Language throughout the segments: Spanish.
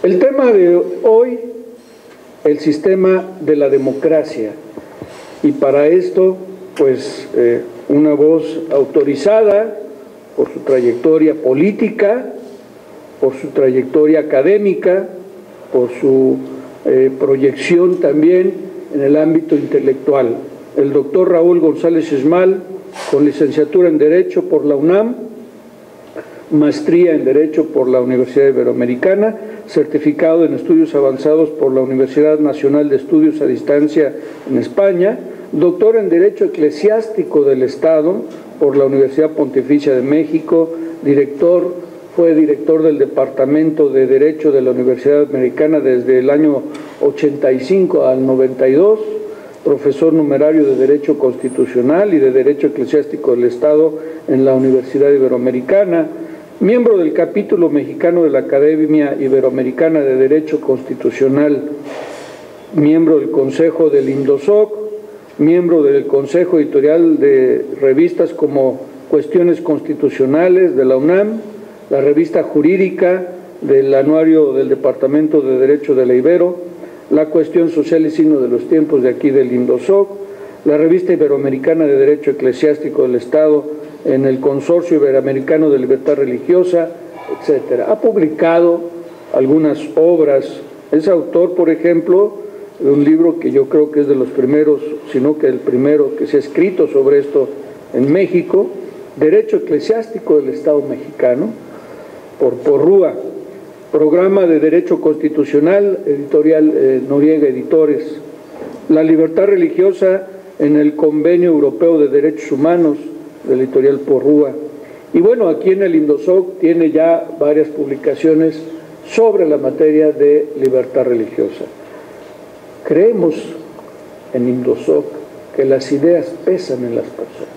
El tema de hoy, el sistema de la democracia, y para esto, pues, una voz autorizada por su trayectoria política, por su trayectoria académica, por su proyección también en el ámbito intelectual. El doctor Raúl González Esmal, con licenciatura en Derecho por la UNAM, maestría en Derecho por la Universidad Iberoamericana, certificado en Estudios Avanzados por la Universidad Nacional de Estudios a Distancia en España, doctor en Derecho Eclesiástico del Estado por la Universidad Pontificia de México, fue director del Departamento de Derecho de la Universidad Americana desde el año 85 al 92, profesor numerario de Derecho Constitucional y de Derecho Eclesiástico del Estado en la Universidad Iberoamericana, miembro del capítulo mexicano de la Academia Iberoamericana de Derecho Constitucional, miembro del Consejo del INDOSOC, miembro del Consejo Editorial de revistas como Cuestiones Constitucionales de la UNAM, la revista jurídica del Anuario del Departamento de Derecho de la Ibero, la Cuestión Social y Signo de los Tiempos de aquí del INDOSOC, la revista Iberoamericana de Derecho Eclesiástico del Estado en el Consorcio Iberoamericano de Libertad Religiosa, etc. Ha publicado algunas obras. Es autor, por ejemplo, de un libro que yo creo que es de los primeros, sino que el primero que se ha escrito sobre esto en México, Derecho Eclesiástico del Estado Mexicano, por Porrúa, Programa de Derecho Constitucional, editorial Noriega Editores, La Libertad Religiosa en el Convenio Europeo de Derechos Humanos, del editorial Porrúa. Y bueno, aquí en el INDOSOC tiene ya varias publicaciones sobre la materia de libertad religiosa. Creemos en INDOSOC que las ideas pesan en las personas.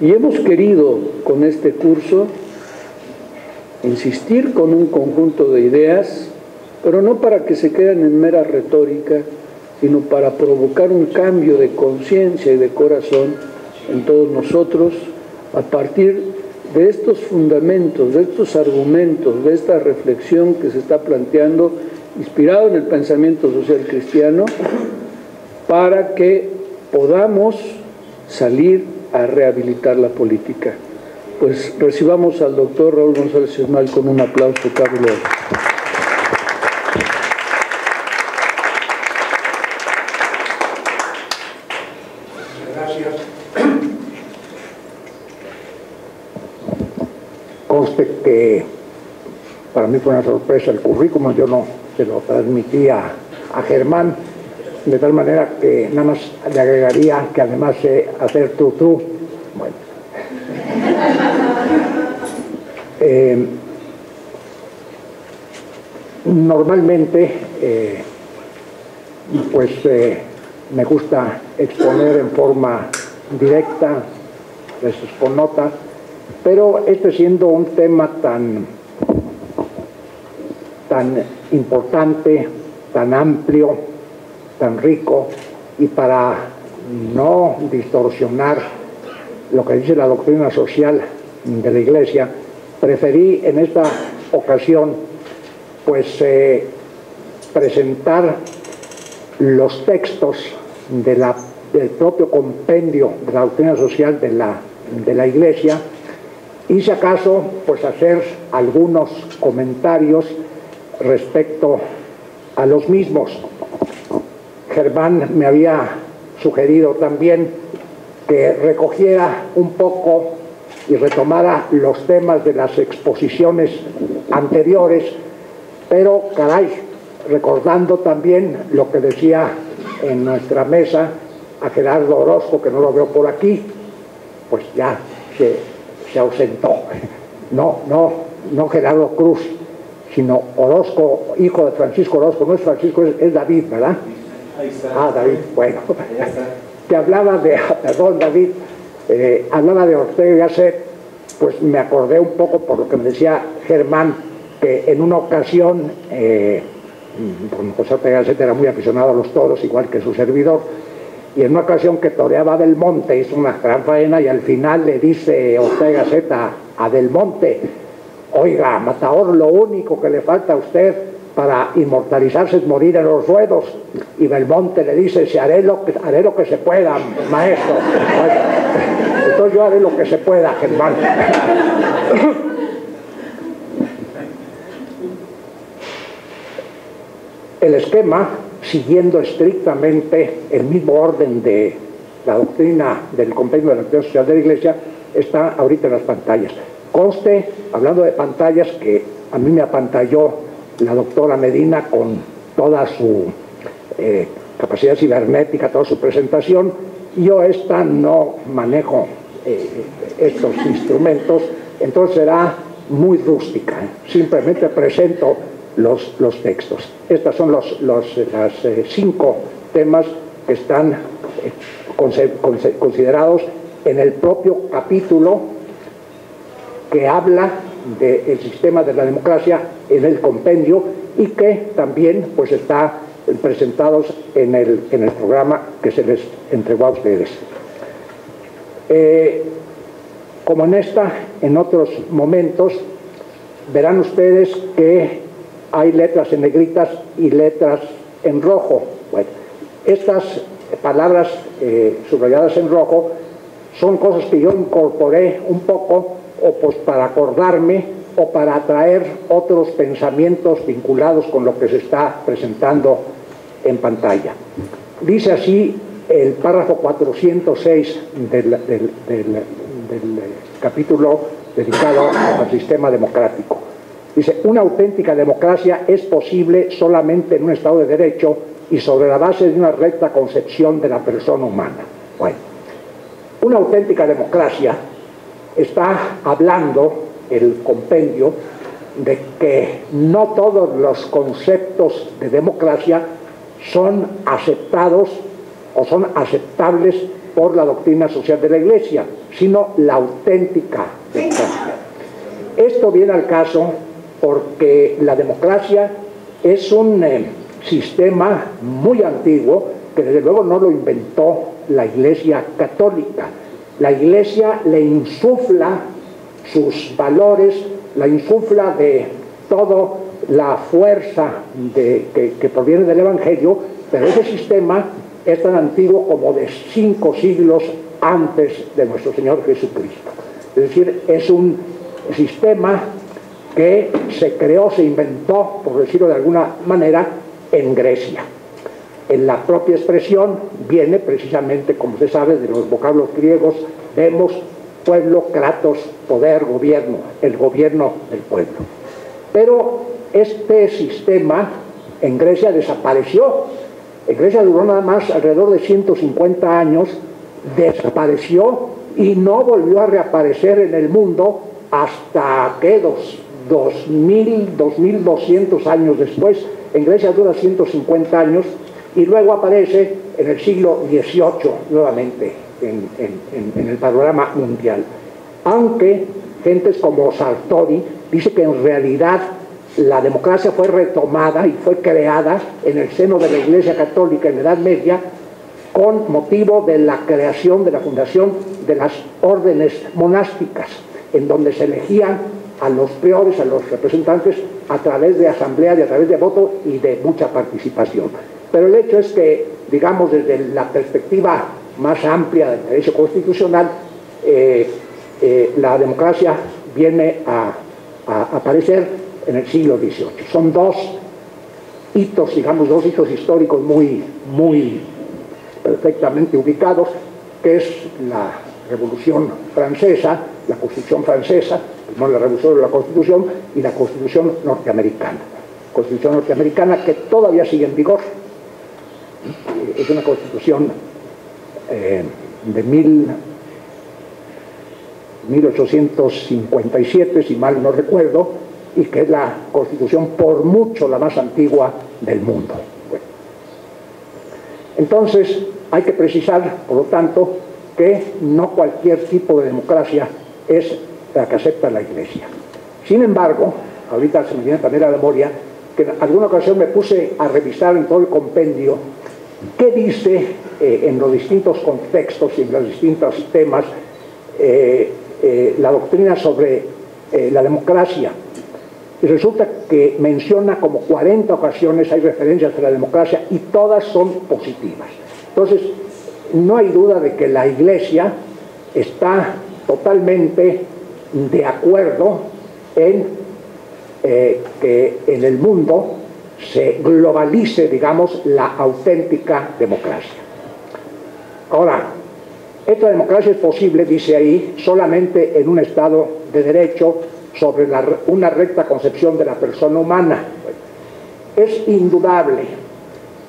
Y hemos querido con este curso insistir con un conjunto de ideas, pero no para que se queden en mera retórica, sino para provocar un cambio de conciencia y de corazón en todos nosotros a partir de estos fundamentos, de estos argumentos, de esta reflexión que se está planteando, inspirado en el pensamiento social cristiano, para que podamos salir a rehabilitar la política. Pues recibamos al doctor Raúl González Esmal con un aplauso caluroso. Gracias. Conste que para mí fue una sorpresa el currículum, yo no se lo transmitía a Germán, de tal manera que nada más le agregaría que además sé hacer tú. Bueno. Normalmente me gusta exponer en forma directa, con notas, pero este siendo un tema tan importante, tan amplio, tan rico, y para no distorsionar lo que dice la doctrina social de la Iglesia, preferí en esta ocasión presentar los textos del propio compendio de la doctrina social de la Iglesia, y si acaso hacer algunos comentarios respecto a los mismos. Germán me había sugerido también que recogiera un poco y retomara los temas de las exposiciones anteriores, pero caray, recordando también lo que decía en nuestra mesa a Gerardo Orozco, que no lo veo por aquí, pues ya se ausentó. No Gerardo Cruz, sino Orozco, hijo de Francisco Orozco. No es Francisco, es David, ¿verdad? Ahí está. Ah, David, bueno. Que hablaba David, hablaba de Ortega y Gasset, pues me acordé un poco por lo que me decía Germán, que en una ocasión, José Ortega y Gasset era muy aficionado a los toros, igual que su servidor, y en una ocasión que toreaba Del Monte, hizo una gran faena, y al final le dice Ortega y Gasset a Del Monte: Oiga, Matador, lo único que le falta a usted para inmortalizarse es morir en los ruedos. Y Belmonte le dice, si haré lo que se pueda, maestro. Bueno, entonces yo haré lo que se pueda, Germán. El esquema, siguiendo estrictamente el mismo orden de la doctrina del compendio de la doctrina social de la Iglesia, está ahorita en las pantallas. Conste, hablando de pantallas, que a mí me apantalló la doctora Medina con toda su capacidad cibernética, toda su presentación. Yo no manejo estos instrumentos, entonces será muy rústica. Simplemente presento los textos. Estos son los 5 temas que están considerados en el propio capítulo que habla del sistema de la democracia en el compendio y que también pues está presentados en el programa que se les entregó a ustedes. Como en otros momentos, verán ustedes que hay letras en negritas y letras en rojo. Bueno, estas palabras subrayadas en rojo son cosas que yo incorporé un poco o pues para acordarme o para atraer otros pensamientos vinculados con lo que se está presentando en pantalla. Dice así el párrafo 406 del capítulo dedicado al sistema democrático. Dice, una auténtica democracia es posible solamente en un Estado de Derecho y sobre la base de una recta concepción de la persona humana. Bueno, una auténtica democracia está hablando el compendio de que no todos los conceptos de democracia son aceptados o son aceptables por la doctrina social de la Iglesia, sino la auténtica democracia. Esto viene al caso porque la democracia es un sistema muy antiguo que desde luego no lo inventó la Iglesia católica. La Iglesia le insufla sus valores, la insufla de toda la fuerza que proviene del Evangelio, pero ese sistema es tan antiguo como de 5 siglos antes de nuestro Señor Jesucristo. Es decir, es un sistema que se creó, se inventó, por decirlo de alguna manera, en Grecia. En la propia expresión viene precisamente, como se sabe, de los vocablos griegos, demos, pueblo, kratos, poder, gobierno, el gobierno del pueblo. Pero este sistema en Grecia desapareció. En Grecia duró nada más alrededor de 150 años, desapareció y no volvió a reaparecer en el mundo hasta que 2200 años después. En Grecia dura 150 años y luego aparece en el siglo XVIII nuevamente en el panorama mundial. Aunque gentes como Sartori dice que en realidad la democracia fue retomada y fue creada en el seno de la Iglesia Católica en la Edad Media con motivo de la creación, de la fundación de las órdenes monásticas, en donde se elegían a los priores, a los representantes, a través de asamblea y a través de voto y de mucha participación. Pero el hecho es que, digamos, desde la perspectiva más amplia del derecho constitucional, la democracia viene a aparecer en el siglo XVIII. Son 2 hitos, digamos, 2 hitos históricos muy perfectamente ubicados, que es la Revolución Francesa, la Constitución Francesa, no la Revolución de la Constitución, y la Constitución norteamericana. Constitución norteamericana que todavía sigue en vigor. Es una Constitución de 1857, si mal no recuerdo, y que es la Constitución por mucho la más antigua del mundo. Bueno. Entonces, hay que precisar, por lo tanto, que no cualquier tipo de democracia es la que acepta la Iglesia. Sin embargo, ahorita se me viene también a la memoria que en alguna ocasión me puse a revisar en todo el compendio qué dice en los distintos contextos y en los distintos temas la doctrina sobre la democracia. Y resulta que menciona como 40 ocasiones, hay referencias a la democracia y todas son positivas. Entonces, no hay duda de que la Iglesia está totalmente de acuerdo en que en el mundo se globalice, digamos, la auténtica democracia. Ahora, esta democracia es posible, dice ahí, solamente en un Estado de derecho sobre una recta concepción de la persona humana. Es indudable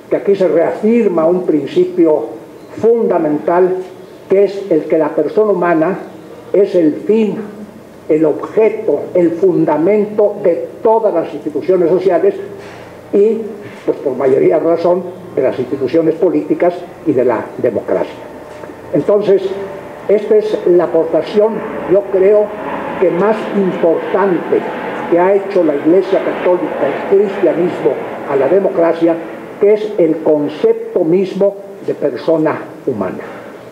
que aquí se reafirma un principio fundamental, que es el que la persona humana es el fin, el objeto, el fundamento de todas las instituciones sociales y, pues por mayoría de razón, de las instituciones políticas y de la democracia. Entonces, esta es la aportación, yo creo, que más importante que ha hecho la Iglesia Católica, el cristianismo, a la democracia, que es el concepto mismo de persona humana,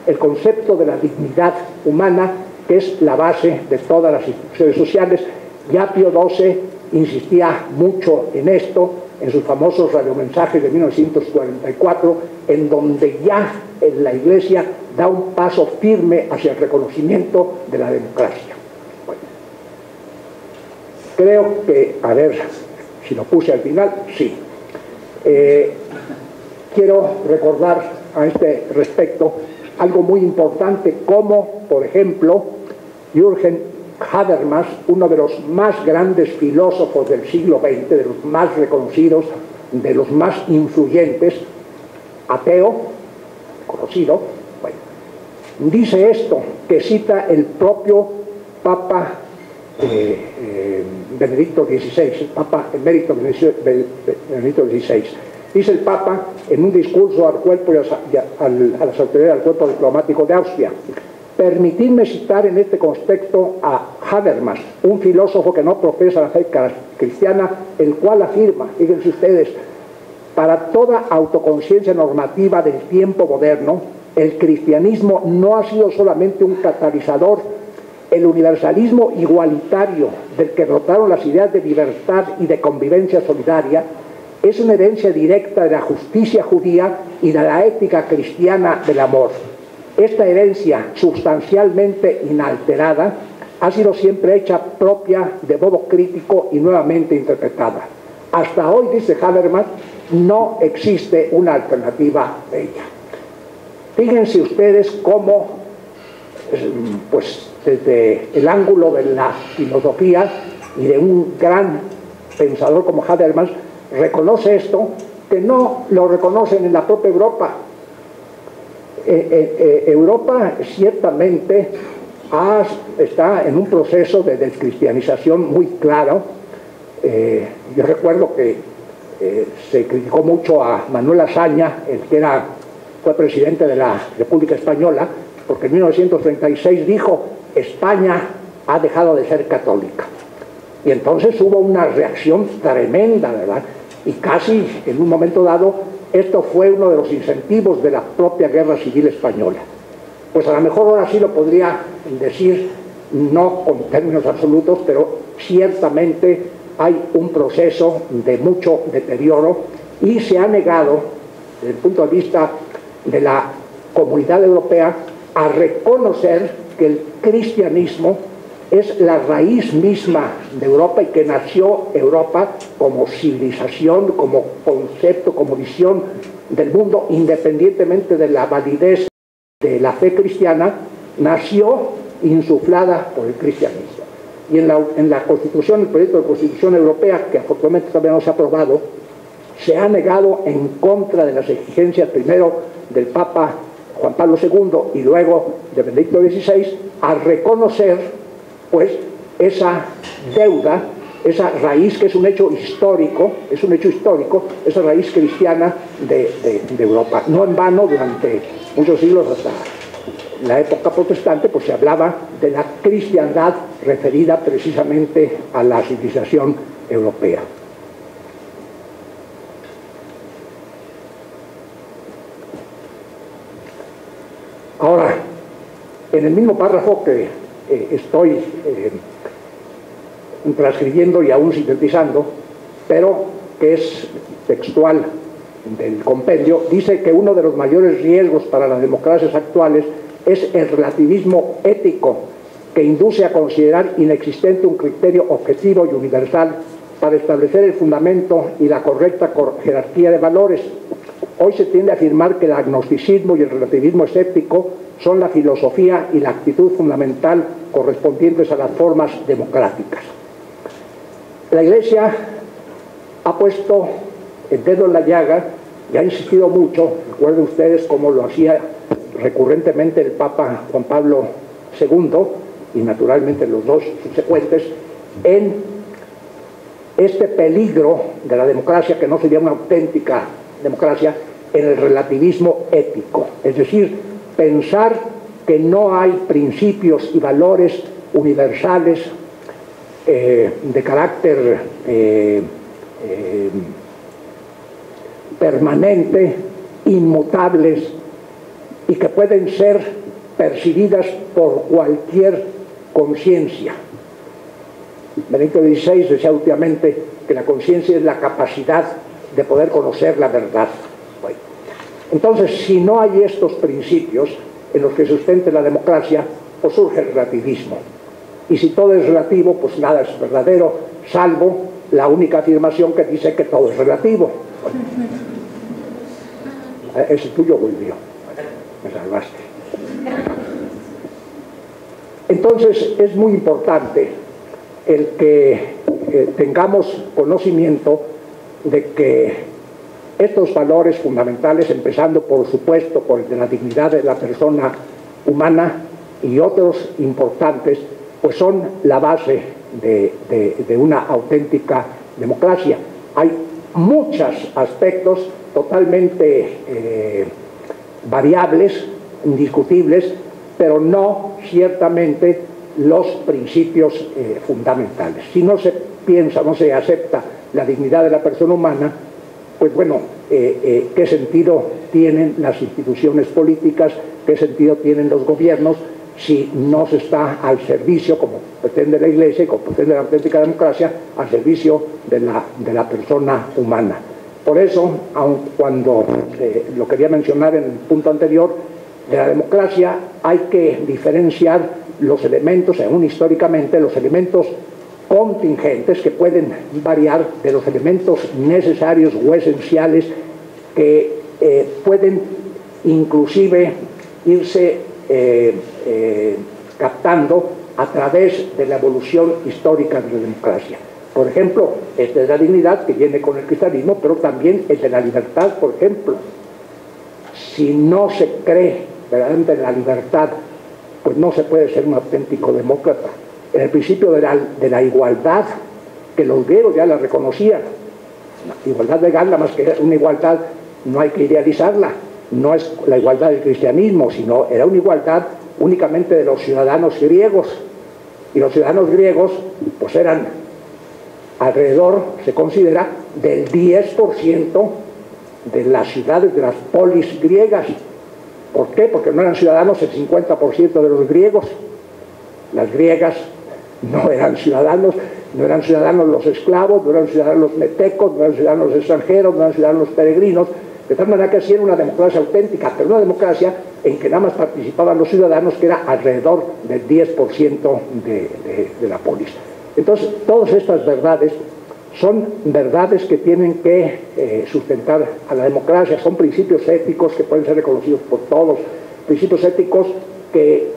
el concepto de la dignidad humana, que es la base de todas las instituciones sociales. Ya Pío XII insistía mucho en esto, en sus famosos radiomensajes de 1944, en donde ya la Iglesia da un paso firme hacia el reconocimiento de la democracia. Bueno, creo que, a ver si lo puse al final, sí. Quiero recordar a este respecto algo muy importante, como, por ejemplo, Jürgen Habermas, uno de los más grandes filósofos del siglo XX, de los más reconocidos, de los más influyentes, ateo, conocido, bueno, dice esto, que cita el propio Papa Benedicto XVI, el Papa emérito Benedicto XVI. Dice el Papa en un discurso al cuerpo y a las autoridades del cuerpo diplomático de Austria: permitidme citar en este contexto a Habermas, un filósofo que no profesa la fe cristiana, el cual afirma, fíjense ustedes, para toda autoconciencia normativa del tiempo moderno, el cristianismo no ha sido solamente un catalizador. El universalismo igualitario del que brotaron las ideas de libertad y de convivencia solidaria es una herencia directa de la justicia judía y de la ética cristiana del amor. Esta herencia, sustancialmente inalterada, ha sido siempre hecha propia de modo crítico y nuevamente interpretada. Hasta hoy, dice Habermas, no existe una alternativa de ella. Fíjense ustedes cómo, pues, desde el ángulo de la filosofía y de un gran pensador como Habermas, reconoce esto, que no lo reconocen en la propia Europa. Europa ciertamente está en un proceso de descristianización muy claro. Yo recuerdo que se criticó mucho a Manuel Azaña, el que fue presidente de la República Española, porque en 1936 dijo: España ha dejado de ser católica. Y entonces hubo una reacción tremenda, ¿verdad? Y casi en un momento dado esto fue uno de los incentivos de la propia guerra civil española. Pues a lo mejor ahora sí lo podría decir, no con términos absolutos, pero ciertamente hay un proceso de mucho deterioro y se ha negado, desde el punto de vista de la comunidad europea, a reconocer que el cristianismo es la raíz misma de Europa y que nació Europa como civilización, como concepto, como visión del mundo, independientemente de la validez de la fe cristiana, nació insuflada por el cristianismo. Y en la Constitución, el proyecto de Constitución Europea, que afortunadamente todavía no se ha aprobado, se ha negado en contra de las exigencias primero del Papa Juan Pablo II y luego de Benedicto XVI, a reconocer pues esa deuda, esa raíz que es un hecho histórico, esa raíz cristiana de Europa. No en vano, durante muchos siglos, hasta la época protestante, pues se hablaba de la cristiandad referida precisamente a la civilización europea. Ahora, en el mismo párrafo que estoy transcribiendo y aún sintetizando, pero que es textual del compendio, dice que uno de los mayores riesgos para las democracias actuales es el relativismo ético, que induce a considerar inexistente un criterio objetivo y universal para establecer el fundamento y la correcta jerarquía de valores. Hoy se tiende a afirmar que el agnosticismo y el relativismo escéptico son la filosofía y la actitud fundamental correspondientes a las formas democráticas. La Iglesia ha puesto el dedo en la llaga y ha insistido mucho, recuerden ustedes cómo lo hacía recurrentemente el Papa Juan Pablo II y naturalmente los dos subsecuentes, en este peligro de la democracia, que no sería una auténtica democracia, en el relativismo ético, es decir, pensar que no hay principios y valores universales de carácter permanente, inmutables y que pueden ser percibidas por cualquier conciencia. Benedicto XVI decía últimamente que la conciencia es la capacidad de poder conocer la verdad. Bueno, entonces, si no hay estos principios en los que sustente la democracia, pues surge el relativismo. Y si todo es relativo, pues nada es verdadero, salvo la única afirmación que dice que todo es relativo. Bueno, ese tuyo volvió. Me salvaste. Entonces, es muy importante el que tengamos conocimiento de que estos valores fundamentales, empezando por supuesto por el de la dignidad de la persona humana y otros importantes, pues son la base de una auténtica democracia. Hay muchos aspectos totalmente variables, indiscutibles, pero no ciertamente los principios fundamentales. Si no se piensa, no se acepta la dignidad de la persona humana, pues bueno, ¿qué sentido tienen las instituciones políticas? ¿Qué sentido tienen los gobiernos si no se está al servicio, como pretende la Iglesia y como pretende la auténtica democracia, al servicio de la persona humana? Por eso, aun cuando lo quería mencionar en el punto anterior, de la democracia hay que diferenciar los elementos, aún históricamente, los elementos contingentes que pueden variar de los elementos necesarios o esenciales que pueden inclusive irse captando a través de la evolución histórica de la democracia. Por ejemplo, esta es la dignidad que viene con el cristianismo, pero también es de la libertad, por ejemplo. Si no se cree verdaderamente en la libertad, pues no se puede ser un auténtico demócrata. En el principio de la igualdad, que los griegos ya la reconocían, la igualdad legal, nada más que una igualdad, no hay que idealizarla, no es la igualdad del cristianismo, sino era una igualdad únicamente de los ciudadanos griegos, y los ciudadanos griegos pues eran alrededor, se considera, del 10% de las ciudades, de las polis griegas. ¿Por qué? Porque no eran ciudadanos el 50% de los griegos. Las griegas no eran ciudadanos los esclavos, no eran ciudadanos los metecos, no eran ciudadanos los extranjeros, no eran ciudadanos los peregrinos, de tal manera que sí era una democracia auténtica, pero una democracia en que nada más participaban los ciudadanos, que era alrededor del 10% de la polis. Entonces, todas estas verdades son verdades que tienen que sustentar a la democracia, son principios éticos que pueden ser reconocidos por todos, principios éticos que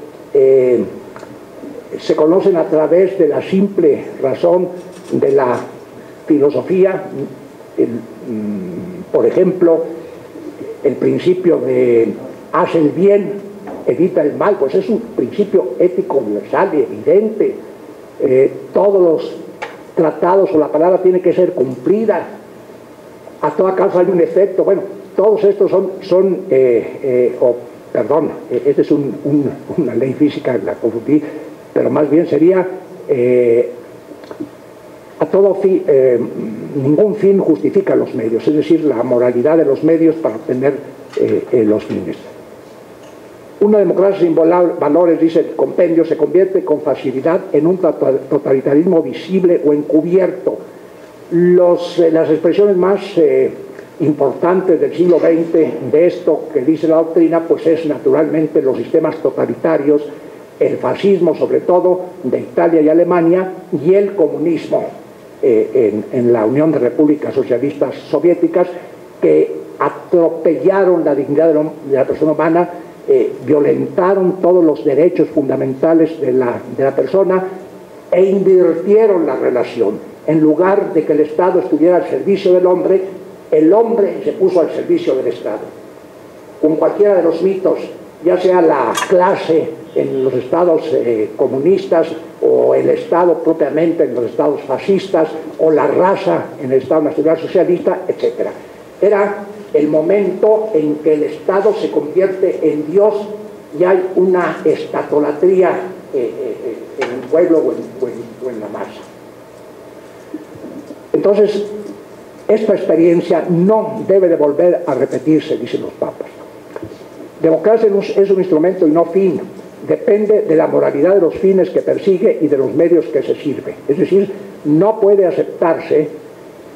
se conocen a través de la simple razón de la filosofía. Por ejemplo, el principio de haz el bien, evita el mal, pues es un principio ético universal y evidente. Todos los tratados o la palabra tiene que ser cumplida, a toda causa hay un efecto. Bueno, todos estos esta es una ley física, la confundí, pero más bien sería a todo fin, ningún fin justifica los medios, es decir, la moralidad de los medios para obtener los fines. Una democracia sin valores, dice el compendio, se convierte con facilidad en un totalitarismo visible o encubierto. Las expresiones más importantes del siglo XX de esto que dice la doctrina, pues es naturalmente los sistemas totalitarios, el fascismo sobre todo de Italia y Alemania, y el comunismo en la Unión de Repúblicas Socialistas Soviéticas, que atropellaron la dignidad de la persona humana, violentaron todos los derechos fundamentales de la persona e invirtieron la relación. En lugar de que el Estado estuviera al servicio del hombre, el hombre se puso al servicio del Estado. Con cualquiera de los mitos, ya sea la clase en los estados comunistas, o el Estado propiamente en los estados fascistas, o la raza en el Estado nacional socialista, etc. Era el momento en que el Estado se convierte en Dios y hay una estatolatría en el pueblo o en la masa. Entonces, esta experiencia no debe de volver a repetirse, dicen los papas. Democracia es un instrumento y no fin. Depende de la moralidad de los fines que persigue y de los medios que se sirve. Es decir, no puede aceptarse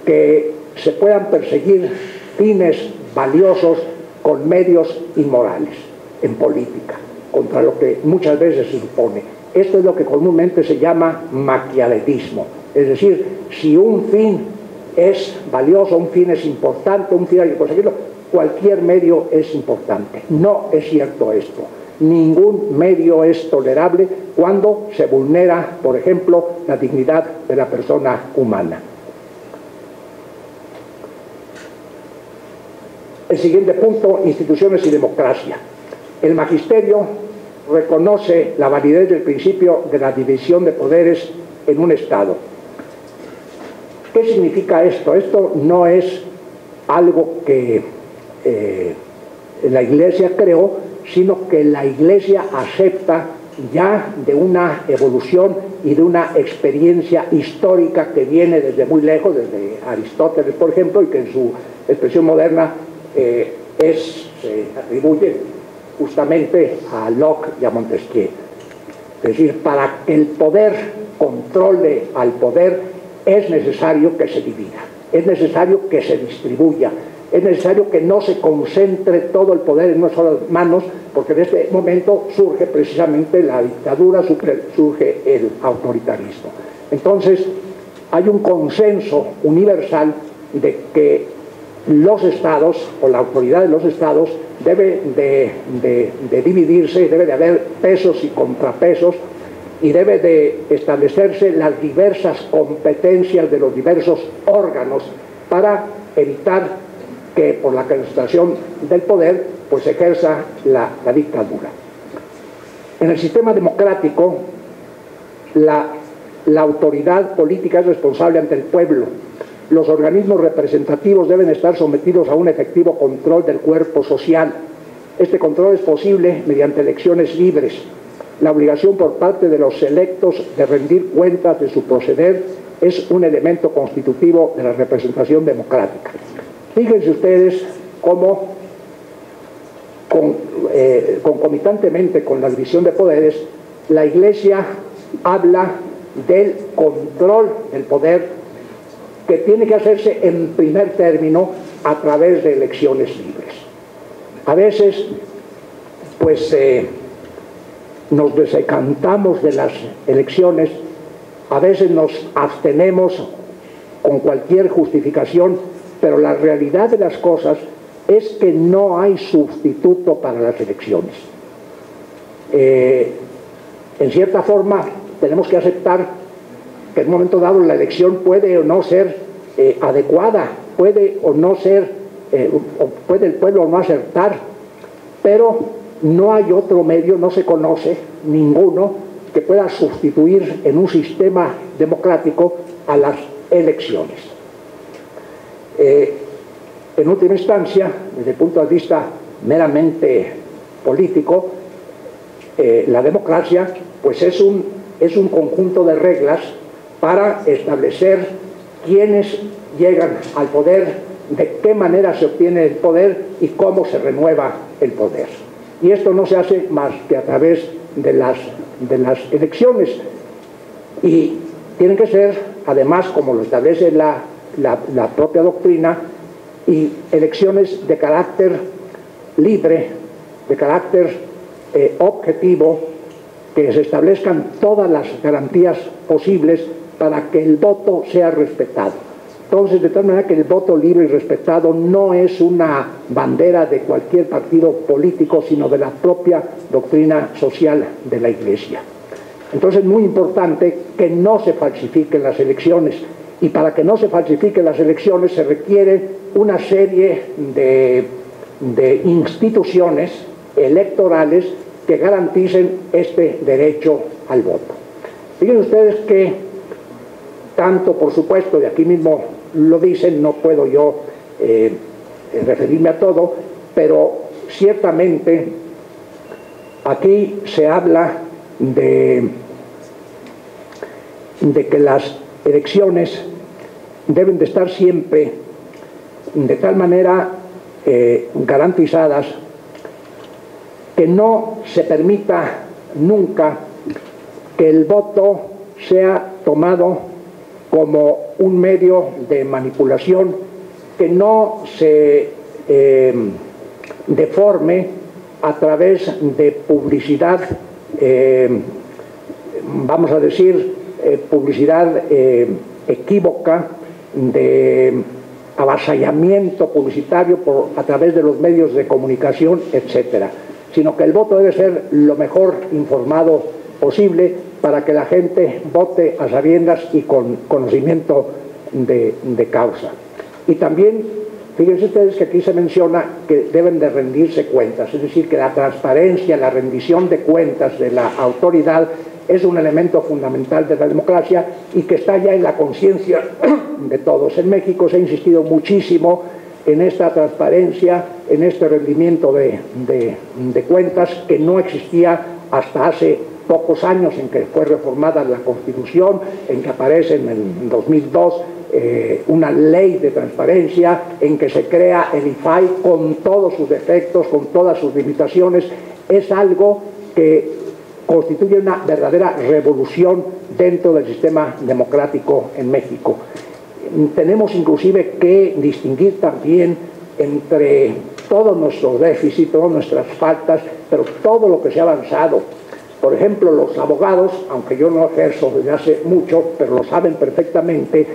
que se puedan perseguir fines valiosos con medios inmorales en política, contra lo que muchas veces se supone. Esto es lo que comúnmente se llama maquiavelismo. Es decir, si un fin es valioso, un fin es importante, un fin hay que conseguirlo, cualquier medio es importante. No es cierto esto. Ningún medio es tolerable cuando se vulnera, por ejemplo, la dignidad de la persona humana. El siguiente punto, instituciones y democracia. El magisterio reconoce la validez del principio de la división de poderes en un Estado. ¿Qué significa esto? Esto no es algo que la Iglesia creó, sino que la Iglesia acepta ya de una evolución y de una experiencia histórica que viene desde muy lejos, desde Aristóteles, por ejemplo, y que en su expresión moderna se atribuye justamente a Locke y a Montesquieu. Es decir, para que el poder controle al poder es necesario que se divida, es necesario que se distribuya, es necesario que no se concentre todo el poder en unas solas manos, porque en este momento surge precisamente la dictadura, surge el autoritarismo. Entonces, hay un consenso universal de que los estados, o la autoridad de los estados, debe de dividirse, debe de haber pesos y contrapesos, y debe de establecerse las diversas competencias de los diversos órganos para evitar que por la concentración del poder pues se ejerza la dictadura. En el sistema democrático, la autoridad política es responsable ante el pueblo. Los organismos representativos deben estar sometidos a un efectivo control del cuerpo social. Este control es posible mediante elecciones libres. La obligación por parte de los electos de rendir cuentas de su proceder es un elemento constitutivo de la representación democrática. Fíjense ustedes cómo, concomitantemente con la división de poderes, la Iglesia habla del control del poder que tiene que hacerse en primer término a través de elecciones libres. A veces, pues, nos desencantamos de las elecciones, a veces nos abstenemos con cualquier justificación, pero la realidad de las cosas es que no hay sustituto para las elecciones. En cierta forma, tenemos que aceptar que en un momento dado la elección puede o no ser adecuada, puede o no ser, o puede el pueblo no acertar, pero no hay otro medio, no se conoce ninguno que pueda sustituir en un sistema democrático a las elecciones. En última instancia, desde el punto de vista meramente político, la democracia pues es un conjunto de reglas para establecer quiénes llegan al poder, de qué manera se obtiene el poder y cómo se renueva el poder. Y esto no se hace más que a través de las elecciones. Y tienen que ser, además, como lo establece la propia doctrina, y elecciones de carácter libre, de carácter objetivo, que se establezcan todas las garantías posibles para que el voto sea respetado. Entonces, de tal manera que el voto libre y respetado no es una bandera de cualquier partido político, sino de la propia doctrina social de la Iglesia. Entonces, es muy importante que no se falsifiquen las elecciones, y para que no se falsifiquen las elecciones se requiere una serie de instituciones electorales que garanticen este derecho al voto. Fíjense ustedes que tanto, por supuesto, de aquí mismo lo dicen, no puedo yo referirme a todo, pero ciertamente aquí se habla de que las elecciones deben de estar siempre de tal manera garantizadas que no se permita nunca que el voto sea tomado como un medio de manipulación, que no se deforme a través de publicidad, vamos a decir, publicidad equívoca, de avasallamiento publicitario a través de los medios de comunicación, etcétera, sino que el voto debe ser lo mejor informado posible para que la gente vote a sabiendas y con conocimiento de causa. Y también, fíjense ustedes que aquí se menciona que deben de rendirse cuentas, es decir, que la transparencia, la rendición de cuentas de la autoridad es un elemento fundamental de la democracia y que está ya en la conciencia de todos. En México se ha insistido muchísimo en esta transparencia, en este rendimiento de cuentas que no existía hasta hace pocos años, en que fue reformada la Constitución, en que aparece en 2002 una ley de transparencia, en que se crea el IFAI con todos sus defectos, con todas sus limitaciones. Es algo que constituye una verdadera revolución dentro del sistema democrático en México. Tenemos inclusive que distinguir también entre todos nuestros déficits, todas nuestras faltas, pero todo lo que se ha avanzado. Por ejemplo, los abogados, aunque yo no ejerzo desde hace mucho, pero lo saben perfectamente,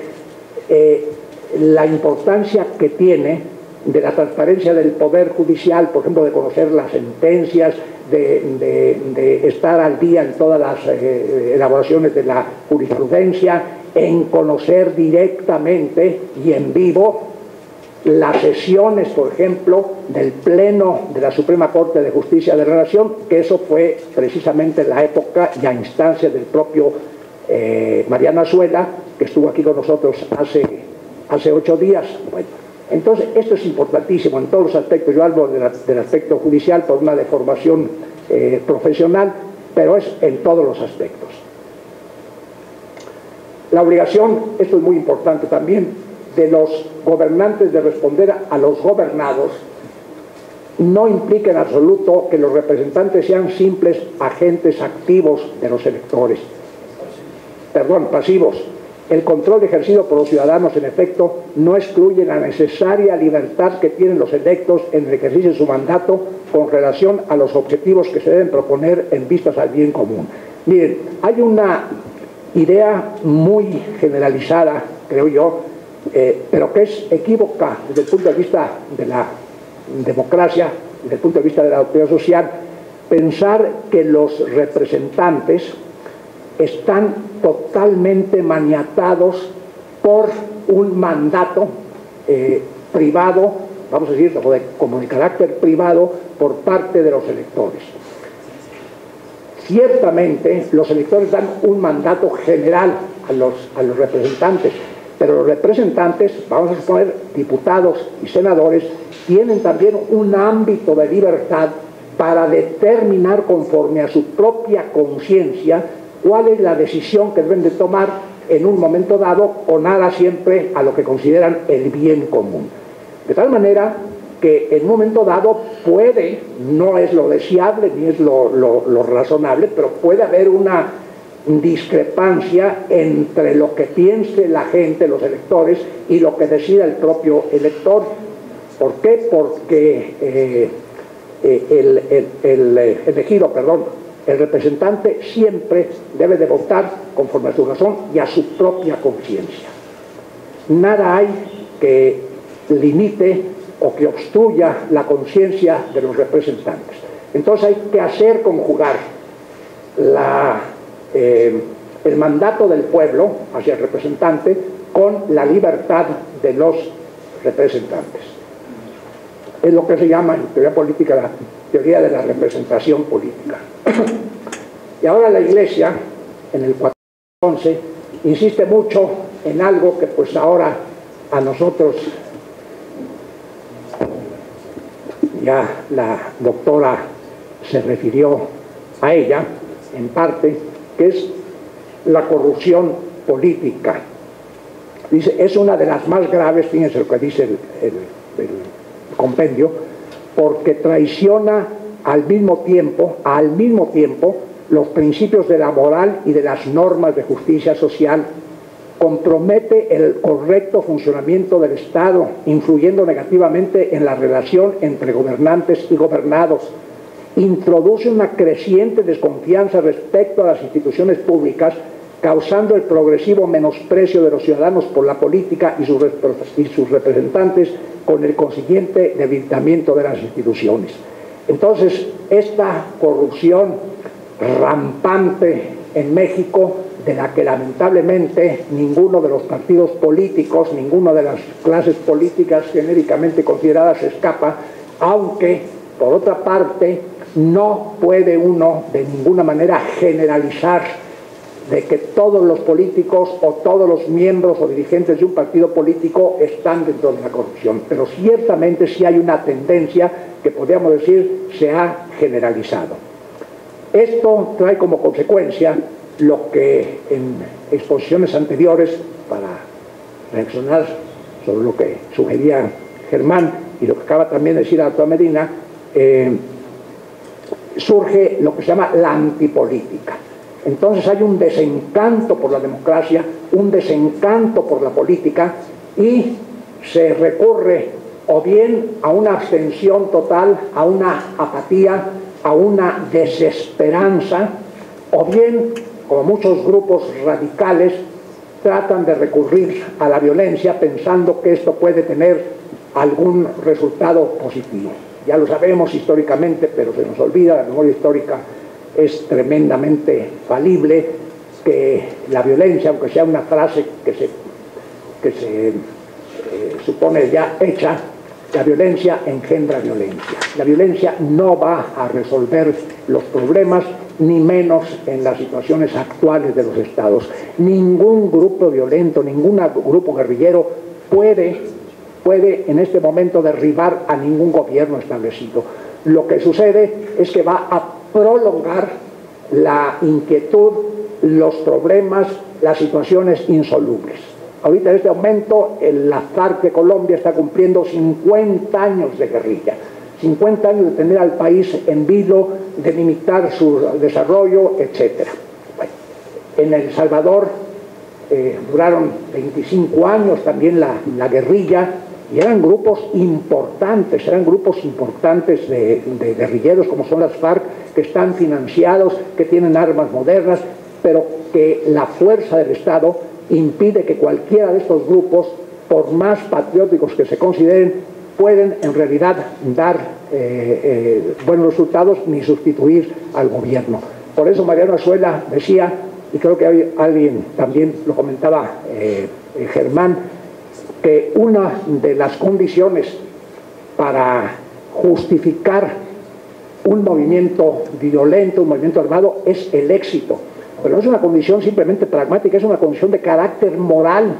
la importancia que tiene de la transparencia del Poder Judicial, por ejemplo, de conocer las sentencias, de estar al día en todas las elaboraciones de la jurisprudencia, en conocer directamente y en vivo las sesiones, por ejemplo, del Pleno de la Suprema Corte de Justicia de la Nación, que eso fue precisamente la época y a instancia del propio Mariano Azuela, que estuvo aquí con nosotros hace 8 días. Bueno, entonces, esto es importantísimo en todos los aspectos. Yo hablo del aspecto judicial por una deformación profesional, pero es en todos los aspectos. La obligación, esto es muy importante también, de los gobernantes de responder a los gobernados, no implica en absoluto que los representantes sean simples agentes activos de los electores. Perdón, pasivos. El control ejercido por los ciudadanos, en efecto, no excluye la necesaria libertad que tienen los electos en el ejercicio de su mandato con relación a los objetivos que se deben proponer en vistas al bien común. Miren, hay una idea muy generalizada, creo yo, pero que es equívoca desde el punto de vista de la democracia, desde el punto de vista de la doctrina social, pensar que los representantes están totalmente maniatados por un mandato privado, vamos a decir, como de carácter privado, por parte de los electores. Ciertamente, los electores dan un mandato general a los representantes, pero los representantes, vamos a suponer, diputados y senadores, tienen también un ámbito de libertad para determinar conforme a su propia conciencia cuál es la decisión que deben de tomar en un momento dado, con nada siempre a lo que consideran el bien común. De tal manera que en un momento dado puede, no es lo deseable ni es lo razonable, pero puede haber una discrepancia entre lo que piense la gente, los electores, y lo que decida el propio elector. ¿Por qué? Porque el representante siempre debe de votar conforme a su razón y a su propia conciencia. Nada hay que limite o que obstruya la conciencia de los representantes. Entonces hay que hacer conjugar el mandato del pueblo hacia el representante con la libertad de los representantes. Es lo que se llama en teoría política la teoría de la representación política. Y ahora la Iglesia, en el 411, insiste mucho en algo que pues ahora a nosotros, ya la doctora se refirió a ella, en parte, que es la corrupción política. Dice, es una de las más graves, fíjense lo que dice el compendio, porque traiciona al mismo tiempo, los principios de la moral y de las normas de justicia social, compromete el correcto funcionamiento del Estado, influyendo negativamente en la relación entre gobernantes y gobernados, introduce una creciente desconfianza respecto a las instituciones públicas, causando el progresivo menosprecio de los ciudadanos por la política y sus representantes, con el consiguiente debilitamiento de las instituciones. Entonces, esta corrupción rampante en México, de la que lamentablemente ninguno de los partidos políticos, ninguna de las clases políticas genéricamente consideradas escapa, aunque, por otra parte, no puede uno de ninguna manera generalizar de que todos los políticos o todos los miembros o dirigentes de un partido político están dentro de la corrupción, pero ciertamente sí hay una tendencia que podríamos decir se ha generalizado. Esto trae como consecuencia lo que en exposiciones anteriores, para reflexionar sobre lo que sugería Germán y lo que acaba también de decir la doctora Medina, surge lo que se llama la antipolítica. Entonces hay un desencanto por la democracia, un desencanto por la política, y se recurre o bien a una abstención total, a una apatía, a una desesperanza, o bien, como muchos grupos radicales, tratan de recurrir a la violencia pensando que esto puede tener algún resultado positivo. Ya lo sabemos históricamente, pero se nos olvida, la memoria histórica es tremendamente falible, que la violencia, aunque sea una frase que se supone ya hecha, la violencia engendra violencia. La violencia no va a resolver los problemas, ni menos en las situaciones actuales de los estados. Ningún grupo violento, ningún grupo guerrillero puede en este momento derribar a ningún gobierno establecido. Lo que sucede es que va a prolongar la inquietud, los problemas, las situaciones insolubles. Ahorita en este momento la FARC de Colombia está cumpliendo 50 años de guerrilla, 50 años de tener al país en vilo, de limitar su desarrollo, etc. Bueno, en El Salvador duraron 25 años también la guerrilla, y eran grupos importantes de guerrilleros como son las FARC, que están financiados, que tienen armas modernas, pero que la fuerza del Estado impide que cualquiera de estos grupos, por más patrióticos que se consideren, pueden en realidad dar buenos resultados ni sustituir al gobierno. Por eso Mariano Azuela decía, y creo que alguien también lo comentaba, Germán, que una de las condiciones para justificar un movimiento violento, un movimiento armado, es el éxito. Pero no es una condición simplemente pragmática, es una condición de carácter moral,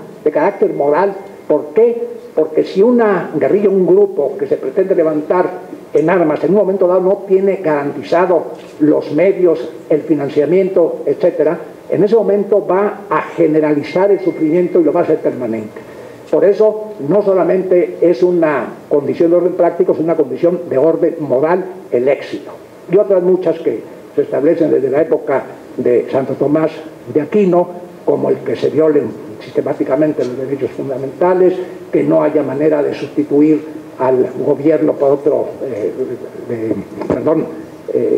¿Por qué? Porque si una guerrilla, un grupo que se pretende levantar en armas en un momento dado no tiene garantizado los medios, el financiamiento, etcétera, en ese momento va a generalizar el sufrimiento y lo va a hacer permanente. Por eso no solamente es una condición de orden práctico, es una condición de orden moral el éxito. Y otras muchas que se establecen desde la época de Santo Tomás de Aquino, como el que se violen sistemáticamente los derechos fundamentales, que no haya manera de sustituir al gobierno por otro,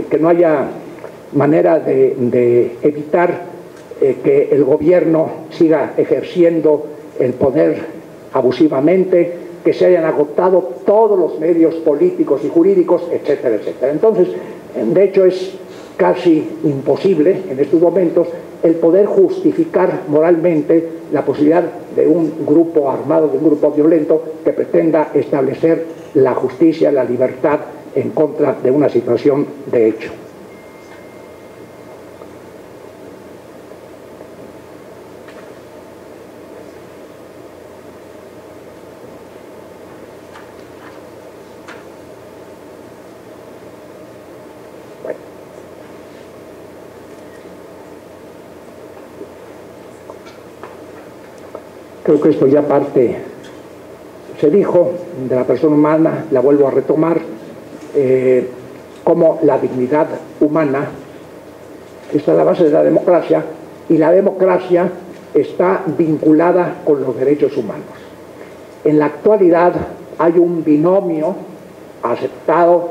que no haya manera de evitar que el gobierno siga ejerciendo el poder abusivamente, que se hayan agotado todos los medios políticos y jurídicos, etcétera, etcétera. Entonces, de hecho, es casi imposible en estos momentos el poder justificar moralmente la posibilidad de un grupo armado, de un grupo violento que pretenda establecer la justicia, la libertad en contra de una situación de hecho. Creo que esto ya parte, se dijo, de la persona humana, la vuelvo a retomar, como la dignidad humana está en la base de la democracia, y la democracia está vinculada con los derechos humanos. En la actualidad hay un binomio aceptado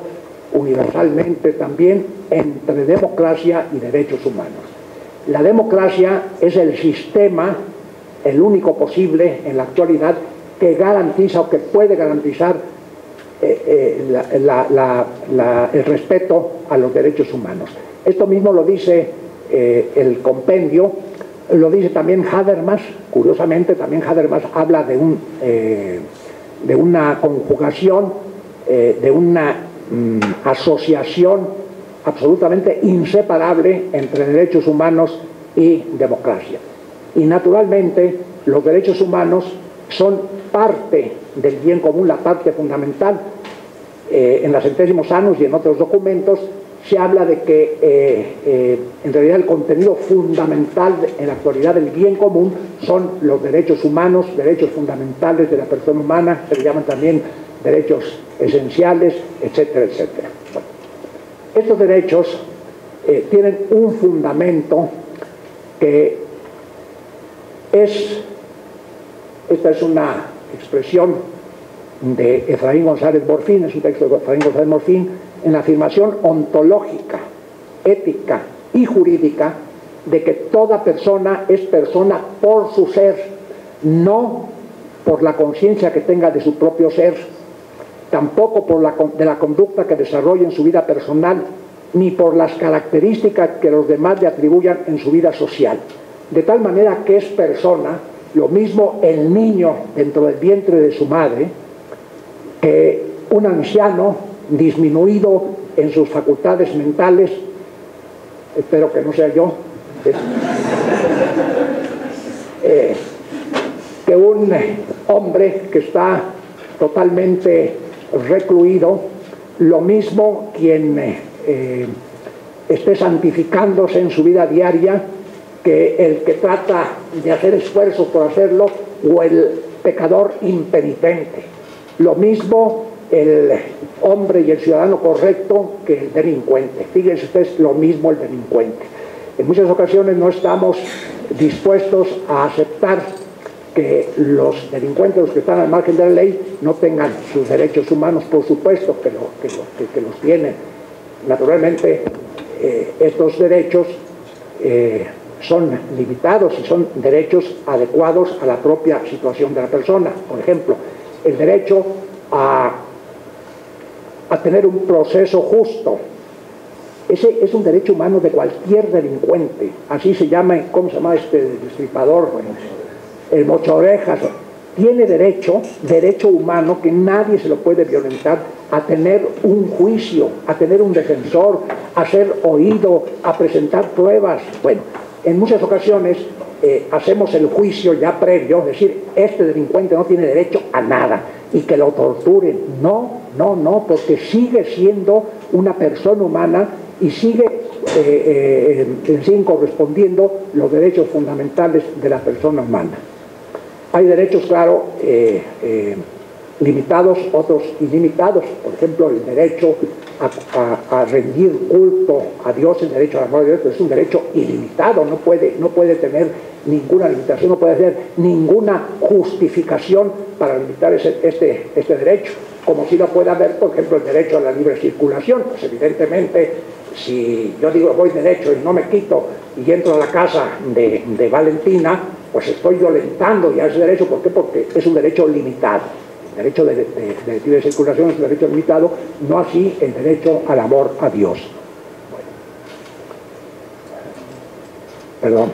universalmente también entre democracia y derechos humanos. La democracia es el sistema, el único posible en la actualidad, que garantiza o que puede garantizar el respeto a los derechos humanos. Esto mismo lo dice el compendio, lo dice también Habermas. Curiosamente también Habermas habla de una conjugación, de una asociación absolutamente inseparable entre derechos humanos y democracia. Y naturalmente los derechos humanos son parte del bien común, la parte fundamental. En la Centésimos Annus y en otros documentos se habla de que en realidad el contenido fundamental en la actualidad del bien común son los derechos humanos, derechos fundamentales de la persona humana, se le llaman también derechos esenciales, etcétera, etcétera. Bueno, estos derechos tienen un fundamento que esta es una expresión de Efraín González Morfín, es un texto de Efraín González Morfín, en la afirmación ontológica, ética y jurídica de que toda persona es persona por su ser, no por la conciencia que tenga de su propio ser, tampoco de la conducta que desarrolle en su vida personal, ni por las características que los demás le atribuyan en su vida social. De tal manera que es persona, lo mismo el niño dentro del vientre de su madre, que un anciano disminuido en sus facultades mentales, espero que no sea yo, que un hombre que está totalmente recluido, lo mismo quien esté santificándose en su vida diaria, que el que trata de hacer esfuerzos por hacerlo, o el pecador impenitente. Lo mismo el hombre y el ciudadano correcto que el delincuente. Fíjense ustedes, lo mismo el delincuente. En muchas ocasiones no estamos dispuestos a aceptar que los delincuentes, los que están al margen de la ley, no tengan sus derechos humanos. Por supuesto que los tienen. Naturalmente, estos derechos son limitados y son derechos adecuados a la propia situación de la persona. Por ejemplo, el derecho a tener un proceso justo. Ese es un derecho humano de cualquier delincuente. Así se llama, ¿cómo se llama este destripador? Bueno, el mocho orejas. Tiene derecho humano, que nadie se lo puede violentar, a tener un juicio, a tener un defensor, a ser oído, a presentar pruebas. Bueno, en muchas ocasiones hacemos el juicio ya previo, es decir, este delincuente no tiene derecho a nada y que lo torturen. No, porque sigue siendo una persona humana y siguen correspondiendo los derechos fundamentales de la persona humana. Hay derechos, claro, limitados, otros ilimitados. Por ejemplo, el derecho a rendir culto a Dios, el derecho al amor de Dios, pero es un derecho ilimitado, no puede tener ninguna limitación, no puede hacer ninguna justificación para limitar este derecho, como si lo puede haber, por ejemplo, el derecho a la libre circulación. Pues evidentemente, si yo digo voy derecho y no me quito y entro a la casa de Valentina, pues estoy violentando ya ese derecho. ¿Por qué? Porque es un derecho limitado. El derecho de libre circulación es un derecho limitado, no así el derecho al amor a Dios. Bueno. Perdón.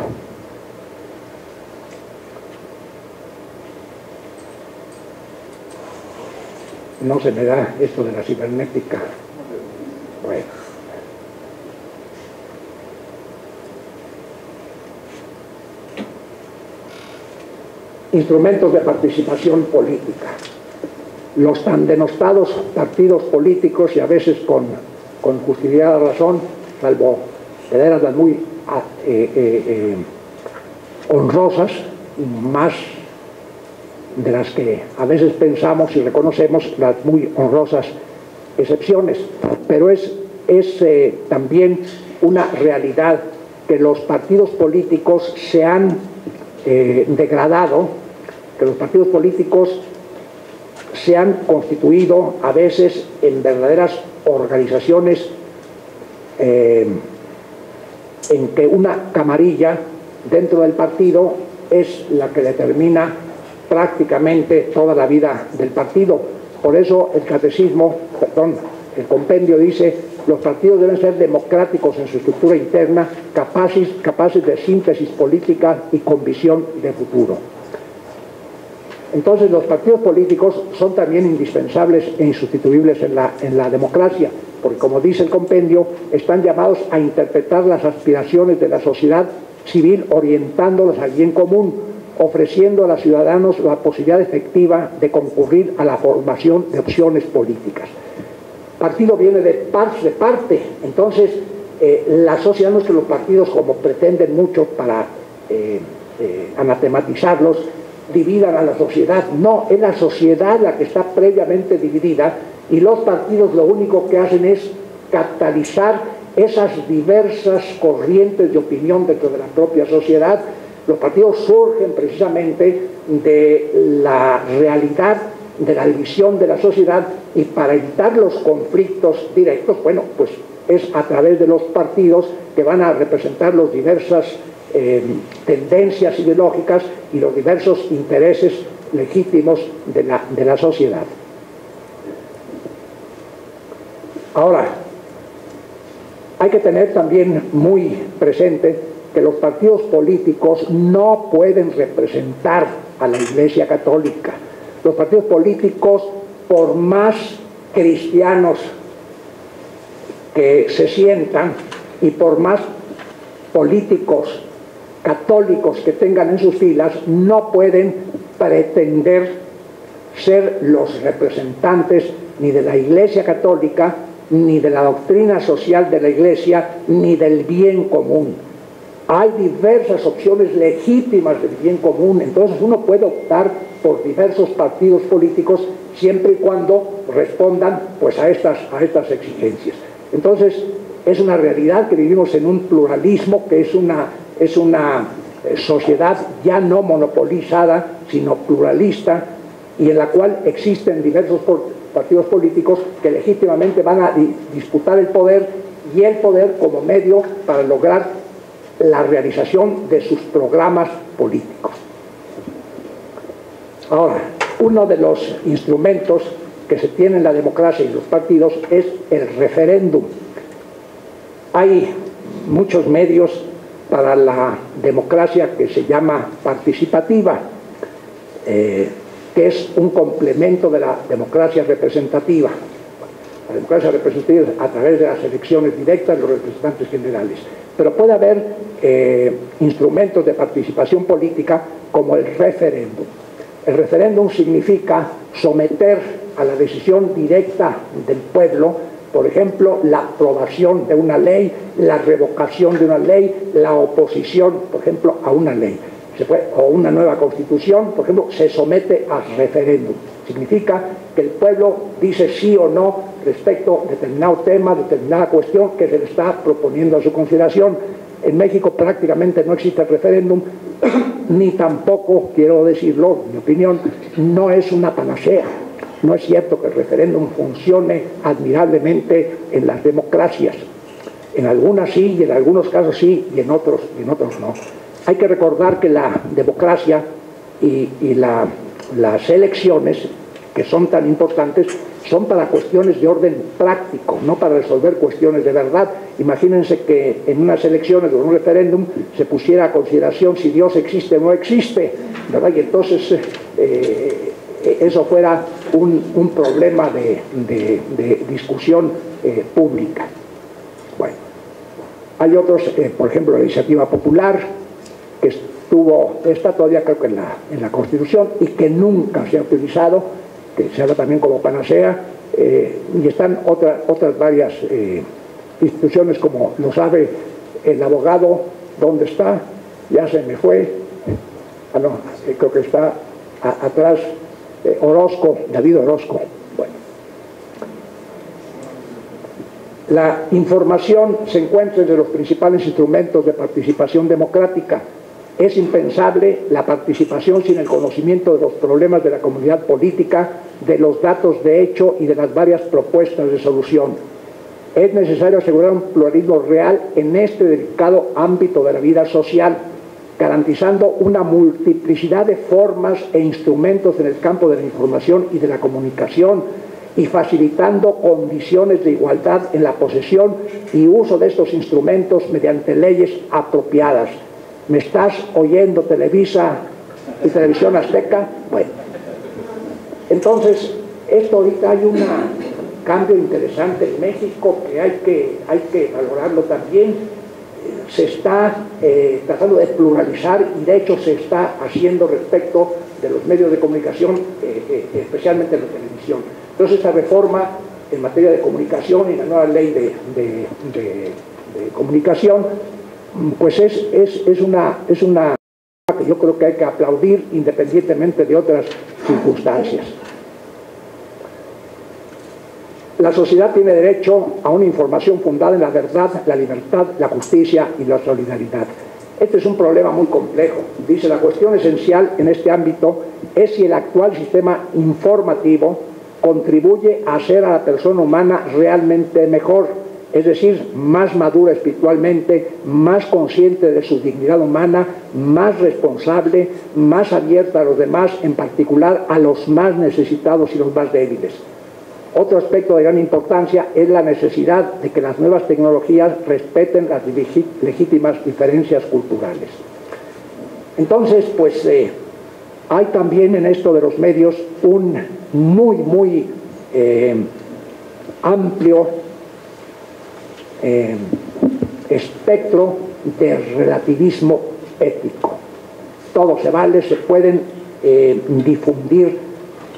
No se me da esto de la cibernética. Bueno. Instrumentos de participación política. Los tan denostados partidos políticos, y a veces con justificada razón, salvo de las muy honrosas, más de las que a veces pensamos y reconocemos las muy honrosas excepciones, pero es también una realidad que los partidos políticos se han degradado, que los partidos políticos se han constituido a veces en verdaderas organizaciones en que una camarilla dentro del partido es la que determina prácticamente toda la vida del partido. Por eso el compendio dice: los partidos deben ser democráticos en su estructura interna, capaces de síntesis política y con visión de futuro. Entonces, los partidos políticos son también indispensables e insustituibles en la democracia, porque, como dice el compendio, están llamados a interpretar las aspiraciones de la sociedad civil, orientándolas al bien común, ofreciendo a los ciudadanos la posibilidad efectiva de concurrir a la formación de opciones políticas. Partido viene de parte, entonces la sociedad, no es que los partidos, como pretenden mucho para anatematizarlos, dividan a la sociedad. No, es la sociedad la que está previamente dividida, y los partidos lo único que hacen es catalizar esas diversas corrientes de opinión dentro de la propia sociedad. Los partidos surgen precisamente de la realidad de la división de la sociedad, y para evitar los conflictos directos, bueno, pues es a través de los partidos que van a representar las diversas tendencias ideológicas y los diversos intereses legítimos de la sociedad. Ahora, hay que tener también muy presente que los partidos políticos no pueden representar a la Iglesia Católica. Los partidos políticos, por más cristianos que se sientan y por más políticos católicos que tengan en sus filas, no pueden pretender ser los representantes ni de la Iglesia Católica, ni de la doctrina social de la Iglesia, ni del bien común. Hay diversas opciones legítimas del bien común, entonces uno puede optar por diversos partidos políticos siempre y cuando respondan pues a estas exigencias. Entonces es una realidad que vivimos en un pluralismo, que es una sociedad ya no monopolizada, sino pluralista, y en la cual existen diversos partidos políticos que legítimamente van a disputar el poder, y el poder como medio para lograr la realización de sus programas políticos. Ahora, uno de los instrumentos que se tiene en la democracia y los partidos es el referéndum. Hay muchos medios para la democracia que se llama participativa, que es un complemento de la democracia representativa. La democracia representativa es a través de las elecciones directas de los representantes generales. Pero puede haber instrumentos de participación política como el referéndum. El referéndum significa someter a la decisión directa del pueblo, por ejemplo, la aprobación de una ley, la revocación de una ley, la oposición, por ejemplo, a una ley. o una nueva constitución, por ejemplo, se somete a referéndum. Significa que el pueblo dice sí o no respecto a determinado tema, determinada cuestión que se le está proponiendo a su consideración. En México prácticamente no existe el referéndum, ni tampoco, quiero decirlo, en mi opinión, no es una panacea. No es cierto que el referéndum funcione admirablemente en las democracias. En algunas sí, y en algunos casos sí, y en otros no. Hay que recordar que la democracia y las elecciones, que son tan importantes, son para cuestiones de orden práctico, no para resolver cuestiones de verdad. Imagínense que en unas elecciones o en un referéndum se pusiera a consideración si Dios existe o no existe, ¿verdad? Y entonces eso fuera un problema de discusión pública. Bueno, hay otros, por ejemplo, la iniciativa popular, que está todavía creo que en la Constitución y que nunca se ha utilizado, que se habla también como panacea, y están otras varias instituciones, como lo sabe el abogado. ¿Dónde está? Ya se me fue. No, creo que está atrás, Orozco, David Orozco. Bueno, la información se encuentra entre los principales instrumentos de participación democrática. Es impensable la participación sin el conocimiento de los problemas de la comunidad política, de los datos de hecho y de las varias propuestas de solución. Es necesario asegurar un pluralismo real en este delicado ámbito de la vida social, garantizando una multiplicidad de formas e instrumentos en el campo de la información y de la comunicación, y facilitando condiciones de igualdad en la posesión y uso de estos instrumentos mediante leyes apropiadas. ¿Me estás oyendo, Televisa y Televisión Azteca? Bueno, entonces, esto ahorita hay un cambio interesante en México que hay que valorarlo también. Se está tratando de pluralizar, y de hecho se está haciendo respecto de los medios de comunicación, especialmente la televisión. Entonces, esta reforma en materia de comunicación y la nueva ley de comunicación, pues es una que yo creo que hay que aplaudir independientemente de otras circunstancias. La sociedad tiene derecho a una información fundada en la verdad, la libertad, la justicia y la solidaridad. Este es un problema muy complejo. Dice, la cuestión esencial en este ámbito es si el actual sistema informativo contribuye a hacer a la persona humana realmente mejor, es decir, más madura espiritualmente, más consciente de su dignidad humana, más responsable, más abierta a los demás, en particular a los más necesitados y los más débiles. Otro aspecto de gran importancia es la necesidad de que las nuevas tecnologías respeten las legítimas diferencias culturales. Entonces, pues hay también en esto de los medios un muy amplio espectro de relativismo ético. Todo se vale, se pueden difundir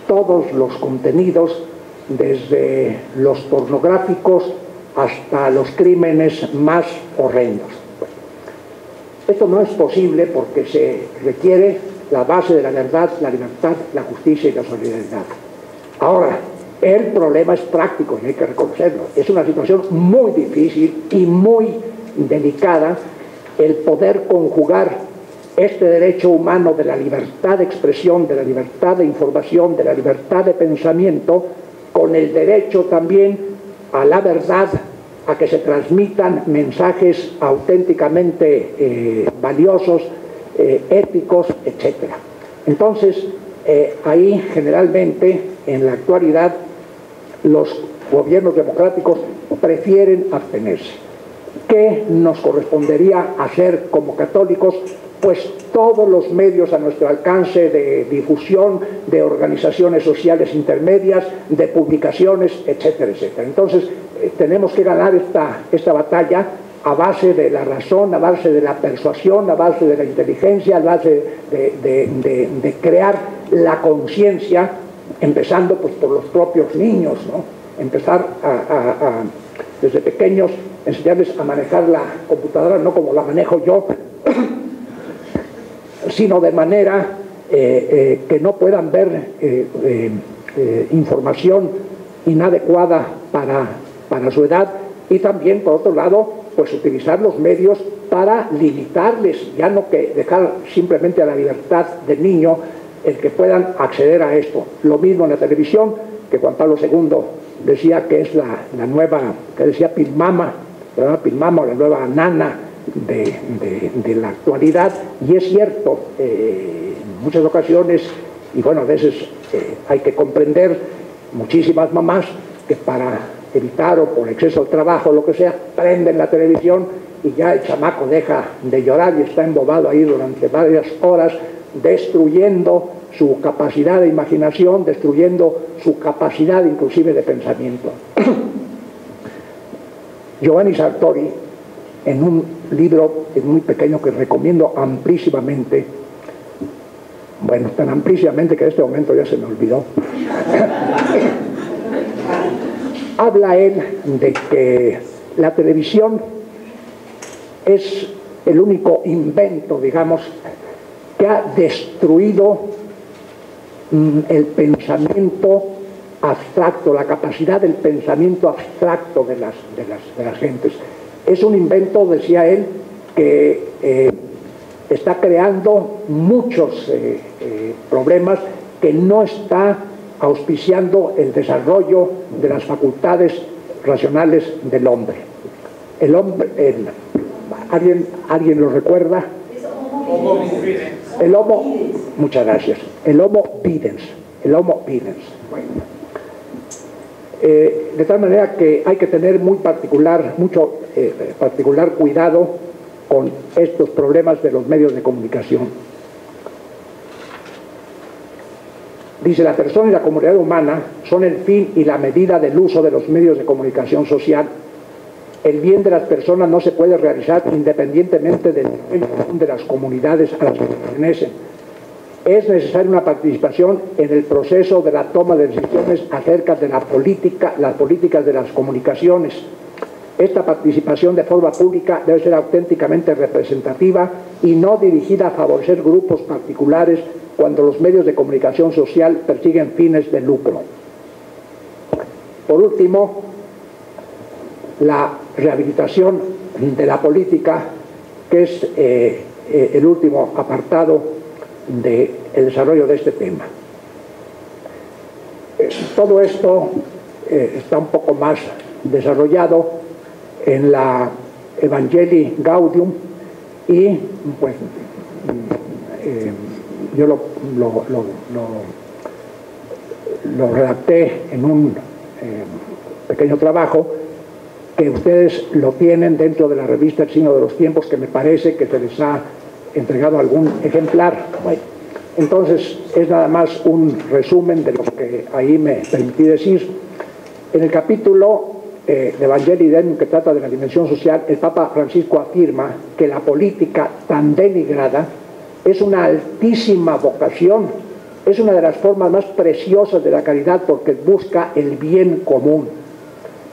todos los contenidos, desde los pornográficos hasta los crímenes más horrendos. Bueno, esto no es posible porque se requiere la base de la verdad, la libertad, la justicia y la solidaridad. Ahora, el problema es práctico y hay que reconocerlo. Es una situación muy difícil y muy delicada el poder conjugar este derecho humano de la libertad de expresión, de la libertad de información, de la libertad de pensamiento, con el derecho también a la verdad, a que se transmitan mensajes auténticamente valiosos, éticos, etc. Entonces, ahí generalmente, en la actualidad, los gobiernos democráticos prefieren abstenerse. ¿Qué nos correspondería hacer como católicos? Pues todos los medios a nuestro alcance de difusión, de organizaciones sociales intermedias, de publicaciones, etcétera, etcétera. Entonces, tenemos que ganar esta batalla a base de la razón, a base de la persuasión, a base de la inteligencia, a base de crear la conciencia, empezando pues por los propios niños, ¿no? Empezar desde pequeños, enseñarles a manejar la computadora, no como la manejo yo, sino de manera que no puedan ver información inadecuada para su edad, y también, por otro lado, pues utilizar los medios para limitarles, ya no que dejar simplemente a la libertad del niño el que puedan acceder a esto. Lo mismo en la televisión, que Juan Pablo II decía que es la nueva, que decía Pilmama, o la nueva nana de la actualidad, y es cierto, en muchas ocasiones, y bueno, a veces hay que comprender muchísimas mamás que para evitar o por exceso de trabajo o lo que sea, prenden la televisión y ya el chamaco deja de llorar y está embobado ahí durante varias horas, destruyendo su capacidad de imaginación, destruyendo su capacidad inclusive de pensamiento. Giovanni Sartori, en un libro muy pequeño que recomiendo amplísimamente, bueno, tan amplísimamente que en este momento ya se me olvidó, habla él de que la televisión es el único invento, digamos, que ha destruido el pensamiento abstracto, la capacidad del pensamiento abstracto de las gentes. Es un invento, decía él, que está creando muchos problemas, que no está auspiciando el desarrollo de las facultades racionales del hombre. El hombre, ¿alguien lo recuerda? El Homo, muchas gracias. El Homo videns. El Homo videns. Bueno. De tal manera que hay que tener mucho particular cuidado con estos problemas de los medios de comunicación. Dice, la persona y la comunidad humana son el fin y la medida del uso de los medios de comunicación social. El bien de las personas no se puede realizar independientemente del bien de las comunidades a las que pertenecen. Es necesaria una participación en el proceso de la toma de decisiones acerca de las políticas de las comunicaciones. Esta participación de forma pública debe ser auténticamente representativa y no dirigida a favorecer grupos particulares cuando los medios de comunicación social persiguen fines de lucro. Por último, la rehabilitación de la política, que es el último apartado del desarrollo de este tema. Todo esto está un poco más desarrollado en la Evangelii Gaudium, y pues yo lo redacté en un pequeño trabajo que ustedes lo tienen dentro de la revista El Signo de los Tiempos, que me parece que se les ha entregado algún ejemplar. Bueno, entonces es nada más un resumen de lo que ahí me permití decir. En el capítulo de Evangelii Deum, que trata de la dimensión social, el Papa Francisco afirma que la política tan denigrada es una altísima vocación, es una de las formas más preciosas de la caridad, porque busca el bien común.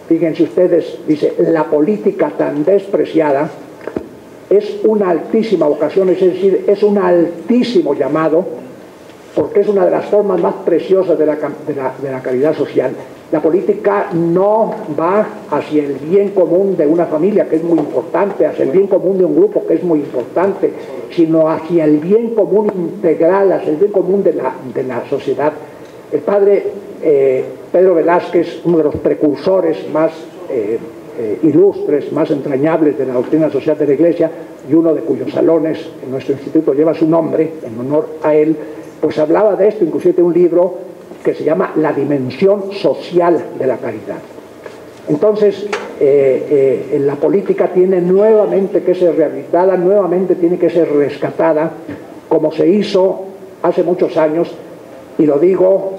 Fíjense ustedes, dice, la política tan despreciada es una altísima vocación, es decir, es un altísimo llamado, porque es una de las formas más preciosas de la caridad social. La política no va hacia el bien común de una familia, que es muy importante, hacia el bien común de un grupo, que es muy importante, sino hacia el bien común integral, hacia el bien común de la sociedad. El padre Pedro Velázquez, uno de los precursores más ilustres, más entrañables de la doctrina social de la Iglesia, y uno de cuyos salones en nuestro instituto lleva su nombre, en honor a él, pues hablaba de esto, inclusive de un libro que se llama La dimensión social de la caridad. Entonces, la política tiene nuevamente que ser rehabilitada, nuevamente tiene que ser rescatada, como se hizo hace muchos años, y lo digo,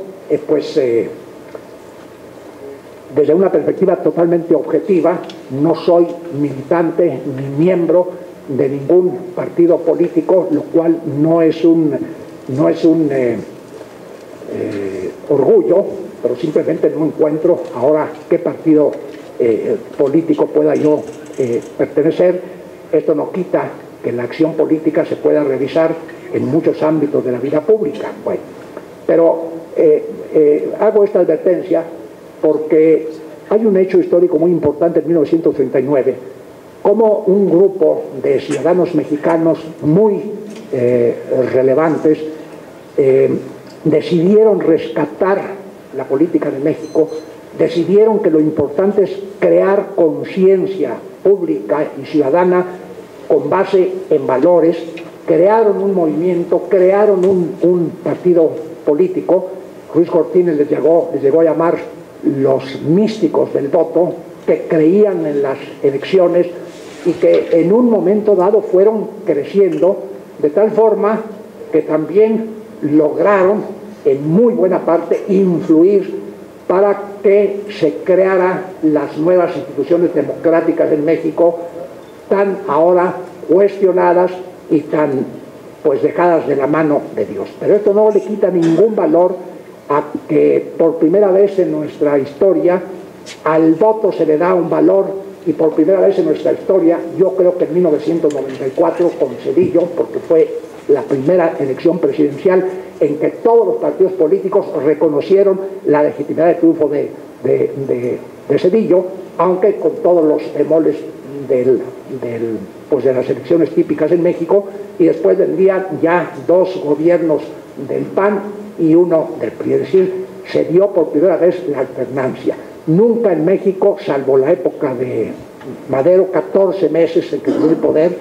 desde una perspectiva totalmente objetiva. No soy militante ni miembro de ningún partido político, lo cual no es un orgullo, pero simplemente no encuentro ahora qué partido político pueda yo pertenecer. Esto no quita que la acción política se pueda realizar en muchos ámbitos de la vida pública. Bueno, pero hago esta advertencia porque hay un hecho histórico muy importante en 1939, como un grupo de ciudadanos mexicanos muy relevantes decidieron rescatar la política de México, decidieron que lo importante es crear conciencia pública y ciudadana con base en valores, crearon un movimiento, crearon un partido político. Ruiz Cortines les llegó a llamar los místicos del voto, que creían en las elecciones y que en un momento dado fueron creciendo de tal forma que también lograron en muy buena parte influir para que se crearan las nuevas instituciones democráticas en México, tan ahora cuestionadas y tan pues dejadas de la mano de Dios. Pero esto no le quita ningún valor a que por primera vez en nuestra historia al voto se le da un valor, y por primera vez en nuestra historia, yo creo que en 1994 con Zedillo, porque fue la primera elección presidencial en que todos los partidos políticos reconocieron la legitimidad de triunfo de Zedillo, aunque con todos los bemoles pues de las elecciones típicas en México, y después vendrían ya dos gobiernos del PAN y uno del PRI. Es decir, se dio por primera vez la alternancia. Nunca en México, salvo la época de Madero, 14 meses en que tuvo el poder,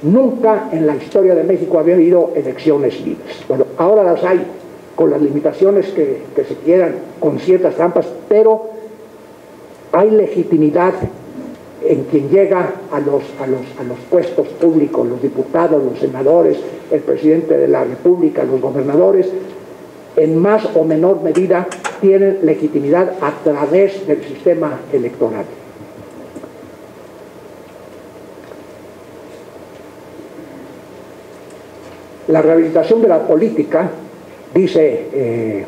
nunca en la historia de México había habido elecciones libres. Bueno, ahora las hay, con las limitaciones que se quieran, con ciertas trampas, pero hay legitimidad en quien llega a los puestos públicos, los diputados, los senadores, el presidente de la República, los gobernadores, en más o menor medida tienen legitimidad a través del sistema electoral. La rehabilitación de la política, dice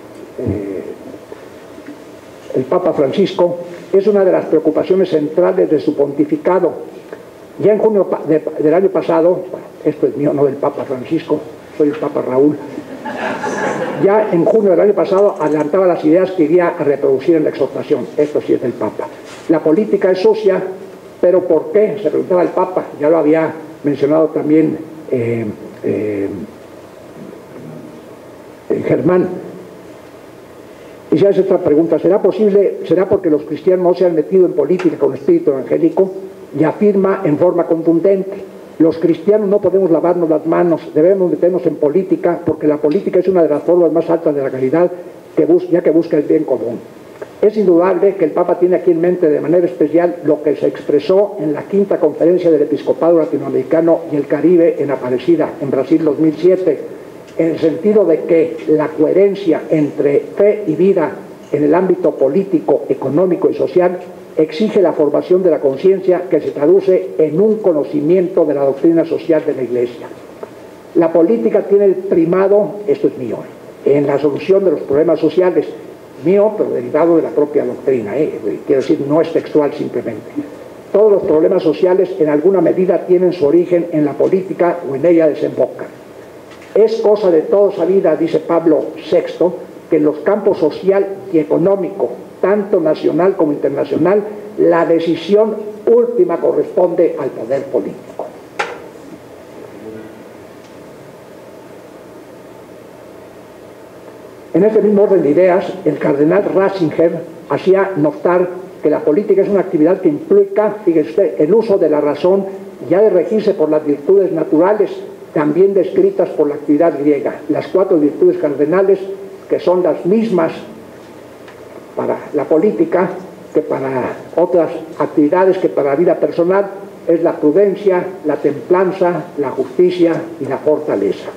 el Papa Francisco, es una de las preocupaciones centrales de su pontificado. Ya en junio del año pasado, esto es mío, no del Papa Francisco, soy el Papa Raúl, ya en junio del año pasado adelantaba las ideas que iría a reproducir en la exhortación. Esto sí es del Papa. La política es sucia, pero ¿por qué? Se preguntaba el Papa, ya lo había mencionado también Germán. Y se hace esta pregunta: ¿será porque los cristianos no se han metido en política con espíritu evangélico? Y afirma en forma contundente: los cristianos no podemos lavarnos las manos, debemos meternos en política, porque la política es una de las formas más altas de la caridad, ya que busca el bien común. Es indudable que el Papa tiene aquí en mente de manera especial lo que se expresó en la quinta conferencia del Episcopado Latinoamericano y el Caribe en Aparecida, en Brasil 2007, en el sentido de que la coherencia entre fe y vida en el ámbito político, económico y social exige la formación de la conciencia, que se traduce en un conocimiento de la doctrina social de la Iglesia. La política tiene el primado, esto es mío, en la solución de los problemas sociales, mío, pero derivado de la propia doctrina, quiero decir, no es textual simplemente. Todos los problemas sociales en alguna medida tienen su origen en la política o en ella desembocan. Es cosa de toda sabida, dice Pablo VI, que en los campos social y económico, tanto nacional como internacional, la decisión última corresponde al poder político. En este mismo orden de ideas, el cardenal Ratzinger hacía notar que la política es una actividad que implica, fíjese usted, el uso de la razón y ha de regirse por las virtudes naturales, también descritas por la actividad griega, las 4 virtudes cardenales, que son las mismas para la política que para otras actividades, que para la vida personal, es la prudencia, la templanza, la justicia y la fortaleza.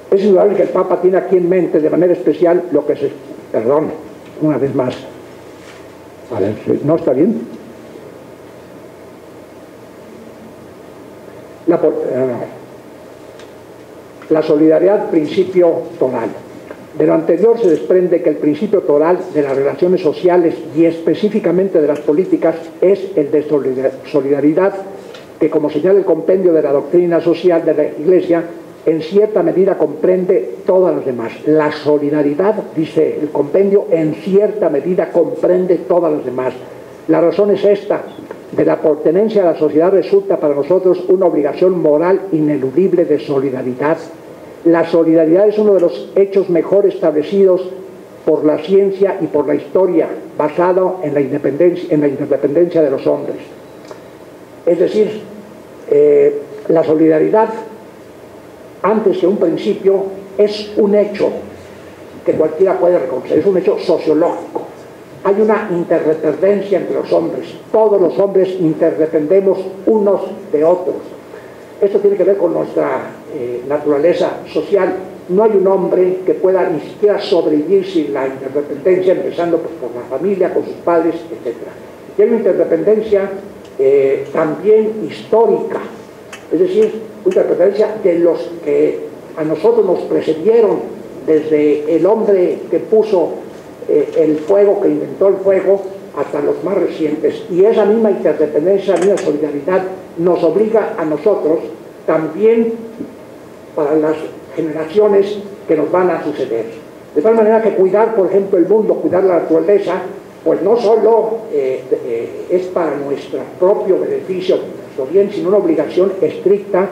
Es indudable que el Papa tiene aquí en mente de manera especial lo que se... Perdón, una vez más. A ver, ¿no está bien? La solidaridad, principio toral. De lo anterior se desprende que el principio toral de las relaciones sociales y específicamente de las políticas es el de solidaridad, que que, como señala el compendio de la doctrina social de la Iglesia, en cierta medida comprende todas las demás. La solidaridad, dice el compendio, en cierta medida comprende todas las demás. La razón es esta: de la pertenencia a la sociedad resulta para nosotros una obligación moral ineludible de solidaridad. La solidaridad es uno de los hechos mejor establecidos por la ciencia y por la historia, basado en la interdependencia de los hombres. Es decir, la solidaridad, antes que un principio, es un hecho que cualquiera puede reconocer, es un hecho sociológico. Hay una interdependencia entre los hombres. Todos los hombres interdependemos unos de otros. Esto tiene que ver con nuestra naturaleza social. No hay un hombre que pueda ni siquiera sobrevivir sin la interdependencia, empezando pues, por la familia, con sus padres, etc. Y hay una interdependencia también histórica, es decir, una interdependencia de los que a nosotros nos precedieron, desde el hombre que puso el fuego, que inventó el fuego, hasta los más recientes. Y esa misma interdependencia, esa misma solidaridad nos obliga a nosotros también para las generaciones que nos van a suceder. De tal manera que cuidar, por ejemplo, el mundo, cuidar la naturaleza, pues no solo es para nuestro propio beneficio, nuestro bien, sino una obligación estricta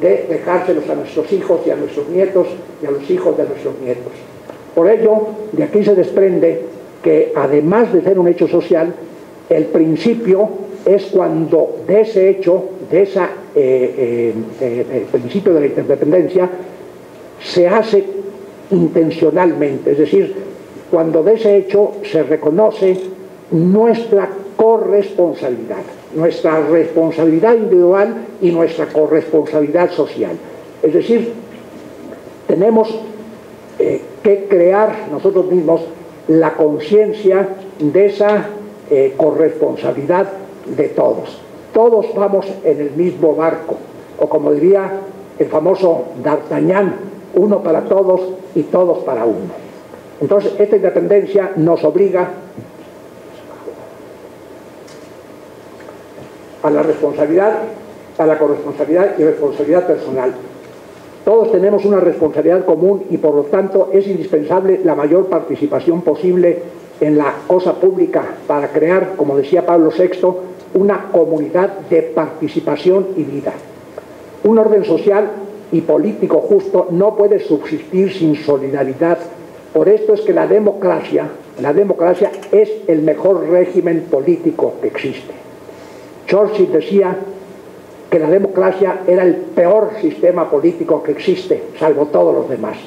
de dejárselos a nuestros hijos y a nuestros nietos y a los hijos de nuestros nietos. Por ello, de aquí se desprende que, además de ser un hecho social, el principio es cuando de ese hecho, de el principio de la interdependencia, se hace intencionalmente, es decir, cuando de ese hecho se reconoce nuestra corresponsabilidad, nuestra responsabilidad individual y nuestra corresponsabilidad social. Es decir, tenemos que crear nosotros mismos la conciencia de esa corresponsabilidad de todos. Todos vamos en el mismo barco, o como diría el famoso D'Artagnan, uno para todos y todos para uno. Entonces, esta independencia nos obliga a la responsabilidad, a la corresponsabilidad y responsabilidad personal. Todos tenemos una responsabilidad común y, por lo tanto, es indispensable la mayor participación posible en la cosa pública para crear, como decía Pablo VI, una comunidad de participación y vida. Un orden social y político justo no puede subsistir sin solidaridad. Por esto es que la democracia es el mejor régimen político que existe. Churchill decía que la democracia era el peor sistema político que existe, salvo todos los demás.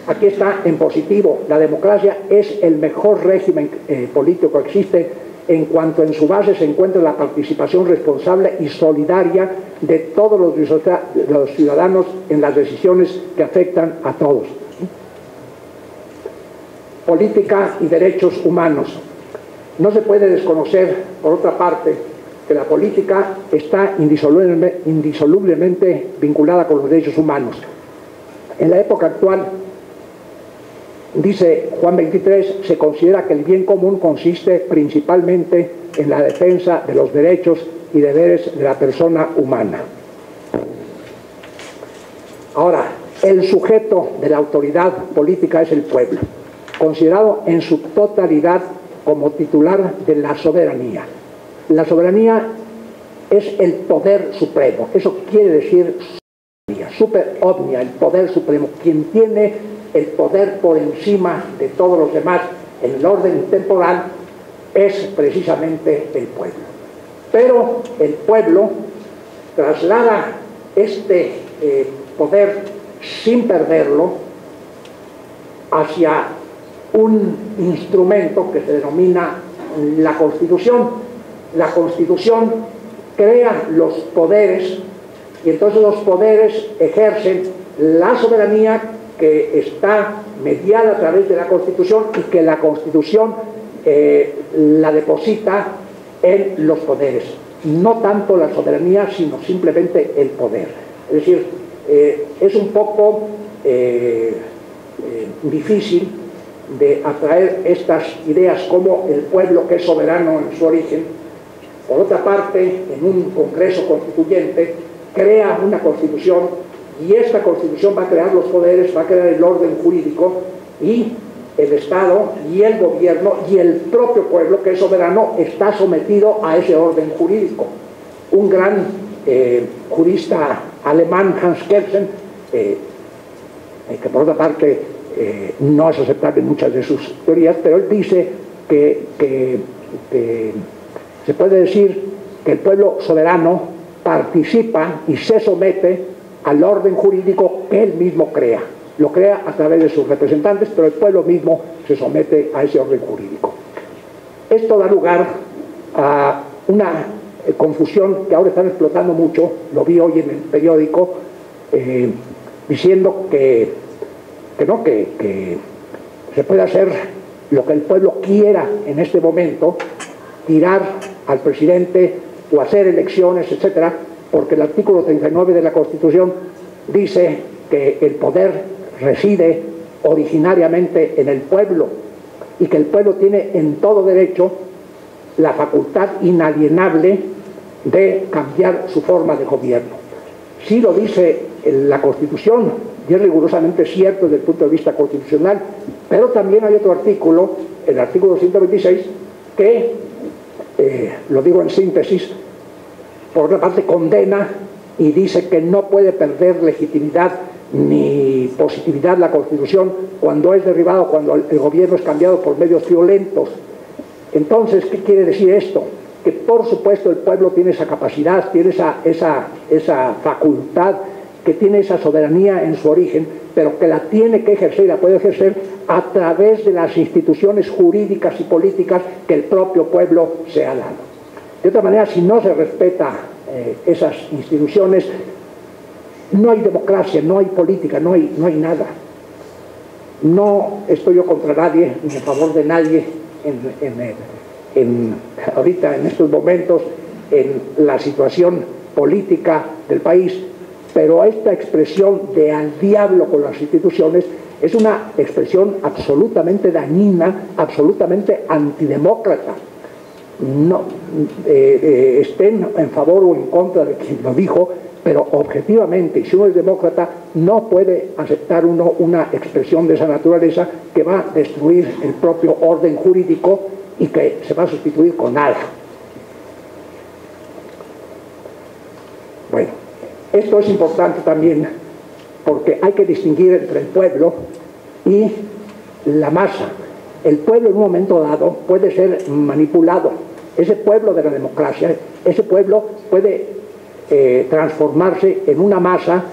Aquí está en positivo: la democracia es el mejor régimen político que existe, en cuanto en su base se encuentra la participación responsable y solidaria de todos los ciudadanos en las decisiones que afectan a todos. Política y derechos humanos. No se puede desconocer, por otra parte, que la política está indisolublemente vinculada con los derechos humanos. En la época actual, dice Juan 23, se considera que el bien común consiste principalmente en la defensa de los derechos y deberes de la persona humana. Ahora, el sujeto de la autoridad política es el pueblo, considerado en su totalidad como titular de la soberanía. La soberanía es el poder supremo, eso quiere decir super omnia, el poder supremo, quien tiene el poder por encima de todos los demás en el orden temporal es precisamente el pueblo. Pero el pueblo traslada este poder sin perderlo hacia un instrumento que se denomina la Constitución. La Constitución crea los poderes y entonces los poderes ejercen la soberanía que está mediada a través de la Constitución y que la Constitución la deposita en los poderes. No tanto la soberanía, sino simplemente el poder. Es decir, es un poco difícil de atraer estas ideas como el pueblo que es soberano en su origen, Por otra parte, en un Congreso Constituyente, crea una Constitución y esta Constitución va a crear los poderes, va a crear el orden jurídico y el Estado y el gobierno y el propio pueblo, que es soberano, está sometido a ese orden jurídico. Un gran jurista alemán, Hans Kelsen, que por otra parte no es aceptable en muchas de sus teorías, pero él dice que se puede decir que el pueblo soberano participa y se somete al orden jurídico que él mismo crea. Lo crea a través de sus representantes, pero el pueblo mismo se somete a ese orden jurídico. Esto da lugar a una confusión que ahora están explotando mucho, lo vi hoy en el periódico, diciendo que se puede hacer lo que el pueblo quiera en este momento, tirar al presidente o hacer elecciones, etcétera, porque el artículo 39 de la Constitución dice que el poder reside originariamente en el pueblo y que el pueblo tiene en todo derecho la facultad inalienable de cambiar su forma de gobierno. Sí lo dice la Constitución y es rigurosamente cierto desde el punto de vista constitucional, pero también hay otro artículo, el artículo 126, que, lo digo en síntesis, por otra parte condena y dice que no puede perder legitimidad ni positividad la Constitución cuando es derribado, cuando el gobierno es cambiado por medios violentos. Entonces, ¿qué quiere decir esto? Que por supuesto el pueblo tiene esa capacidad, tiene esa facultad, que tiene esa soberanía en su origen, pero que la tiene que ejercer y la puede ejercer a través de las instituciones jurídicas y políticas que el propio pueblo se ha dado. De otra manera, si no se respeta esas instituciones, no hay democracia, no hay política, no hay nada. No estoy yo contra nadie, ni a favor de nadie ahorita, en estos momentos, en la situación política del país, pero esta expresión de al diablo con las instituciones es una expresión absolutamente dañina, absolutamente antidemócrata. No, estén en favor o en contra de quien lo dijo, pero objetivamente, si uno es demócrata, no puede aceptar uno una expresión de esa naturaleza que va a destruir el propio orden jurídico y que se va a sustituir con nada. Bueno, esto es importante también porque hay que distinguir entre el pueblo y la masa. El pueblo en un momento dado puede ser manipulado. Ese pueblo de la democracia, ese pueblo puede transformarse en una masa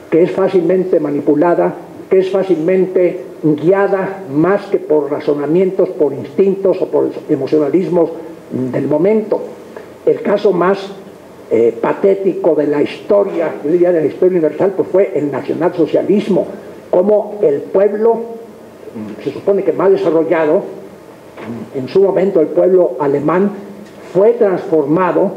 que es fácilmente manipulada, que es fácilmente guiada más que por razonamientos, por instintos o por emocionalismos del momento. El caso más patético de la historia, yo diría de la historia universal, pues fue el nacionalsocialismo, como el pueblo, se supone que más desarrollado, en su momento el pueblo alemán, fue transformado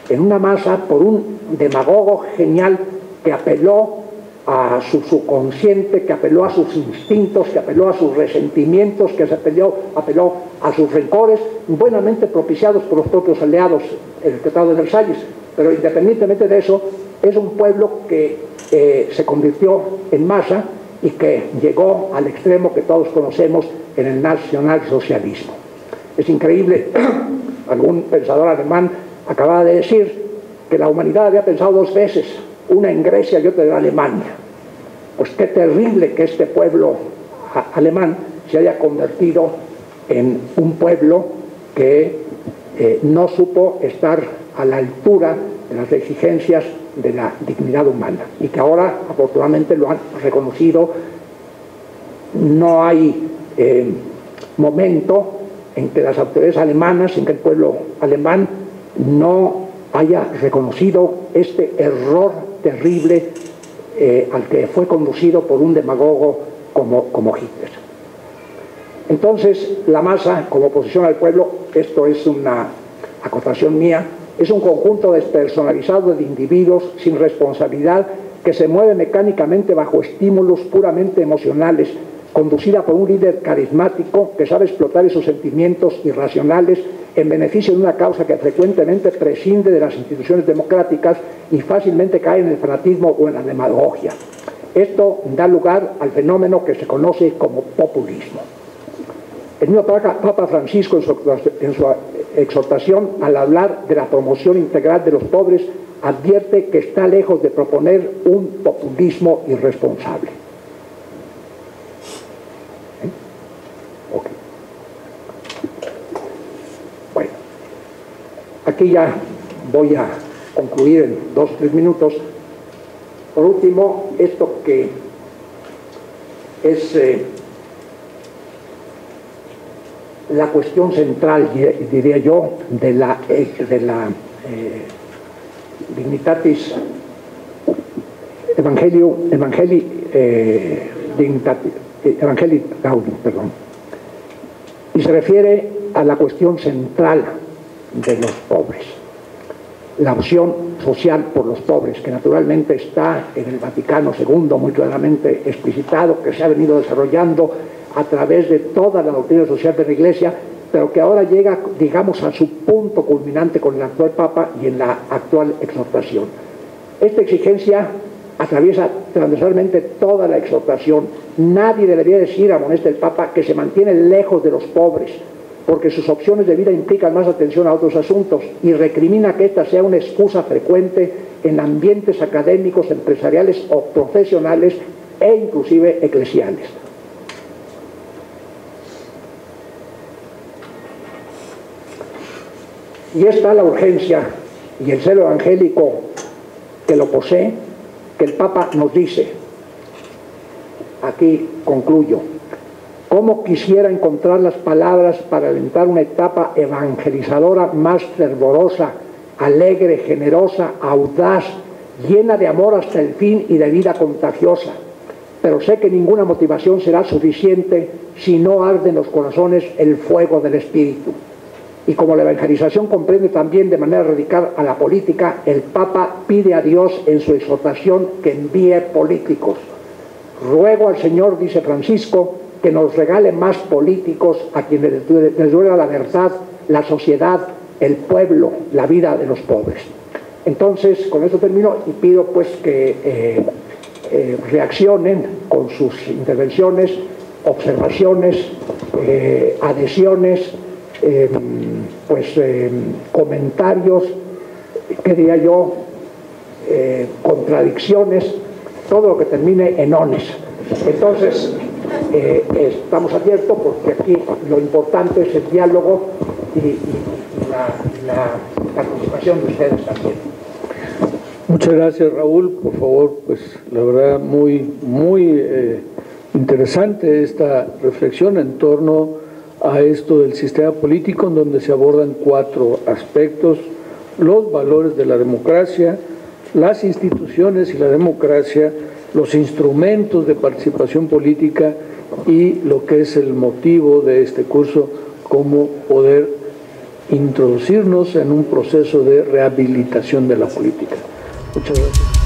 en una masa por un demagogo genial que apeló a su subconsciente, que apeló a sus instintos, que apeló a sus resentimientos, que apeló a sus rencores, buenamente propiciados por los propios aliados en el Tratado de Versalles. Pero independientemente de eso, es un pueblo que se convirtió en masa y que llegó al extremo que todos conocemos en el nacionalsocialismo. Es increíble, algún pensador alemán acababa de decir que la humanidad había pensado dos veces, una en Grecia y otra en Alemania. Pues qué terrible que este pueblo alemán se haya convertido en un pueblo que no supo estar a la altura de las exigencias de la dignidad humana y que ahora afortunadamente lo han reconocido. No hay momento en que las autoridades alemanas, en que el pueblo alemán no haya reconocido este error terrible al que fue conducido por un demagogo como Hitler. Entonces, la masa, como oposición al pueblo, esto es una acotación mía, es un conjunto despersonalizado de individuos sin responsabilidad que se mueve mecánicamente bajo estímulos puramente emocionales, conducida por un líder carismático que sabe explotar esos sentimientos irracionales en beneficio de una causa que frecuentemente prescinde de las instituciones democráticas y fácilmente cae en el fanatismo o en la demagogia. Esto da lugar al fenómeno que se conoce como populismo. El mismo Papa Francisco, en su exhortación, al hablar de la promoción integral de los pobres, advierte que está lejos de proponer un populismo irresponsable. Okay. Bueno, aquí ya voy a concluir en 2 o 3 minutos. Por último, esto que es la cuestión central, diría yo, de la Dignitatis Evangelii Gaudium, perdón, y se refiere a la cuestión central de los pobres, la opción social por los pobres, que naturalmente está en el Vaticano II muy claramente explicitado, que se ha venido desarrollando a través de toda la doctrina social de la Iglesia, pero que ahora llega, digamos, a su punto culminante con el actual Papa y en la actual exhortación. Esta exigencia atraviesa transversalmente toda la exhortación. Nadie debería decir, amonesta el Papa, que se mantiene lejos de los pobres, porque sus opciones de vida implican más atención a otros asuntos, y recrimina que esta sea una excusa frecuente en ambientes académicos, empresariales o profesionales e inclusive eclesiales. Y está la urgencia y el celo evangélico que lo posee, que el Papa nos dice, aquí concluyo: cómo quisiera encontrar las palabras para alentar una etapa evangelizadora más fervorosa, alegre, generosa, audaz, llena de amor hasta el fin y de vida contagiosa. Pero sé que ninguna motivación será suficiente si no arde en los corazones el fuego del Espíritu. Y como la evangelización comprende también de manera radical a la política, el Papa pide a Dios en su exhortación que envíe políticos. Ruego al Señor, dice Francisco, que nos regale más políticos a quienes les duela la verdad, la sociedad, el pueblo, la vida de los pobres. Entonces, con esto termino y pido pues que reaccionen con sus intervenciones, observaciones, adhesiones, comentarios, ¿qué diría yo? Contradicciones, todo lo que termine en ones. Entonces, estamos abiertos porque aquí lo importante es el diálogo y la participación de ustedes también. Muchas gracias, Raúl. Por favor, pues la verdad muy interesante esta reflexión en torno a esto del sistema político, en donde se abordan 4 aspectos: los valores de la democracia, las instituciones y la democracia, los instrumentos de participación política y lo que es el motivo de este curso, cómo poder introducirnos en un proceso de rehabilitación de la política. Muchas gracias.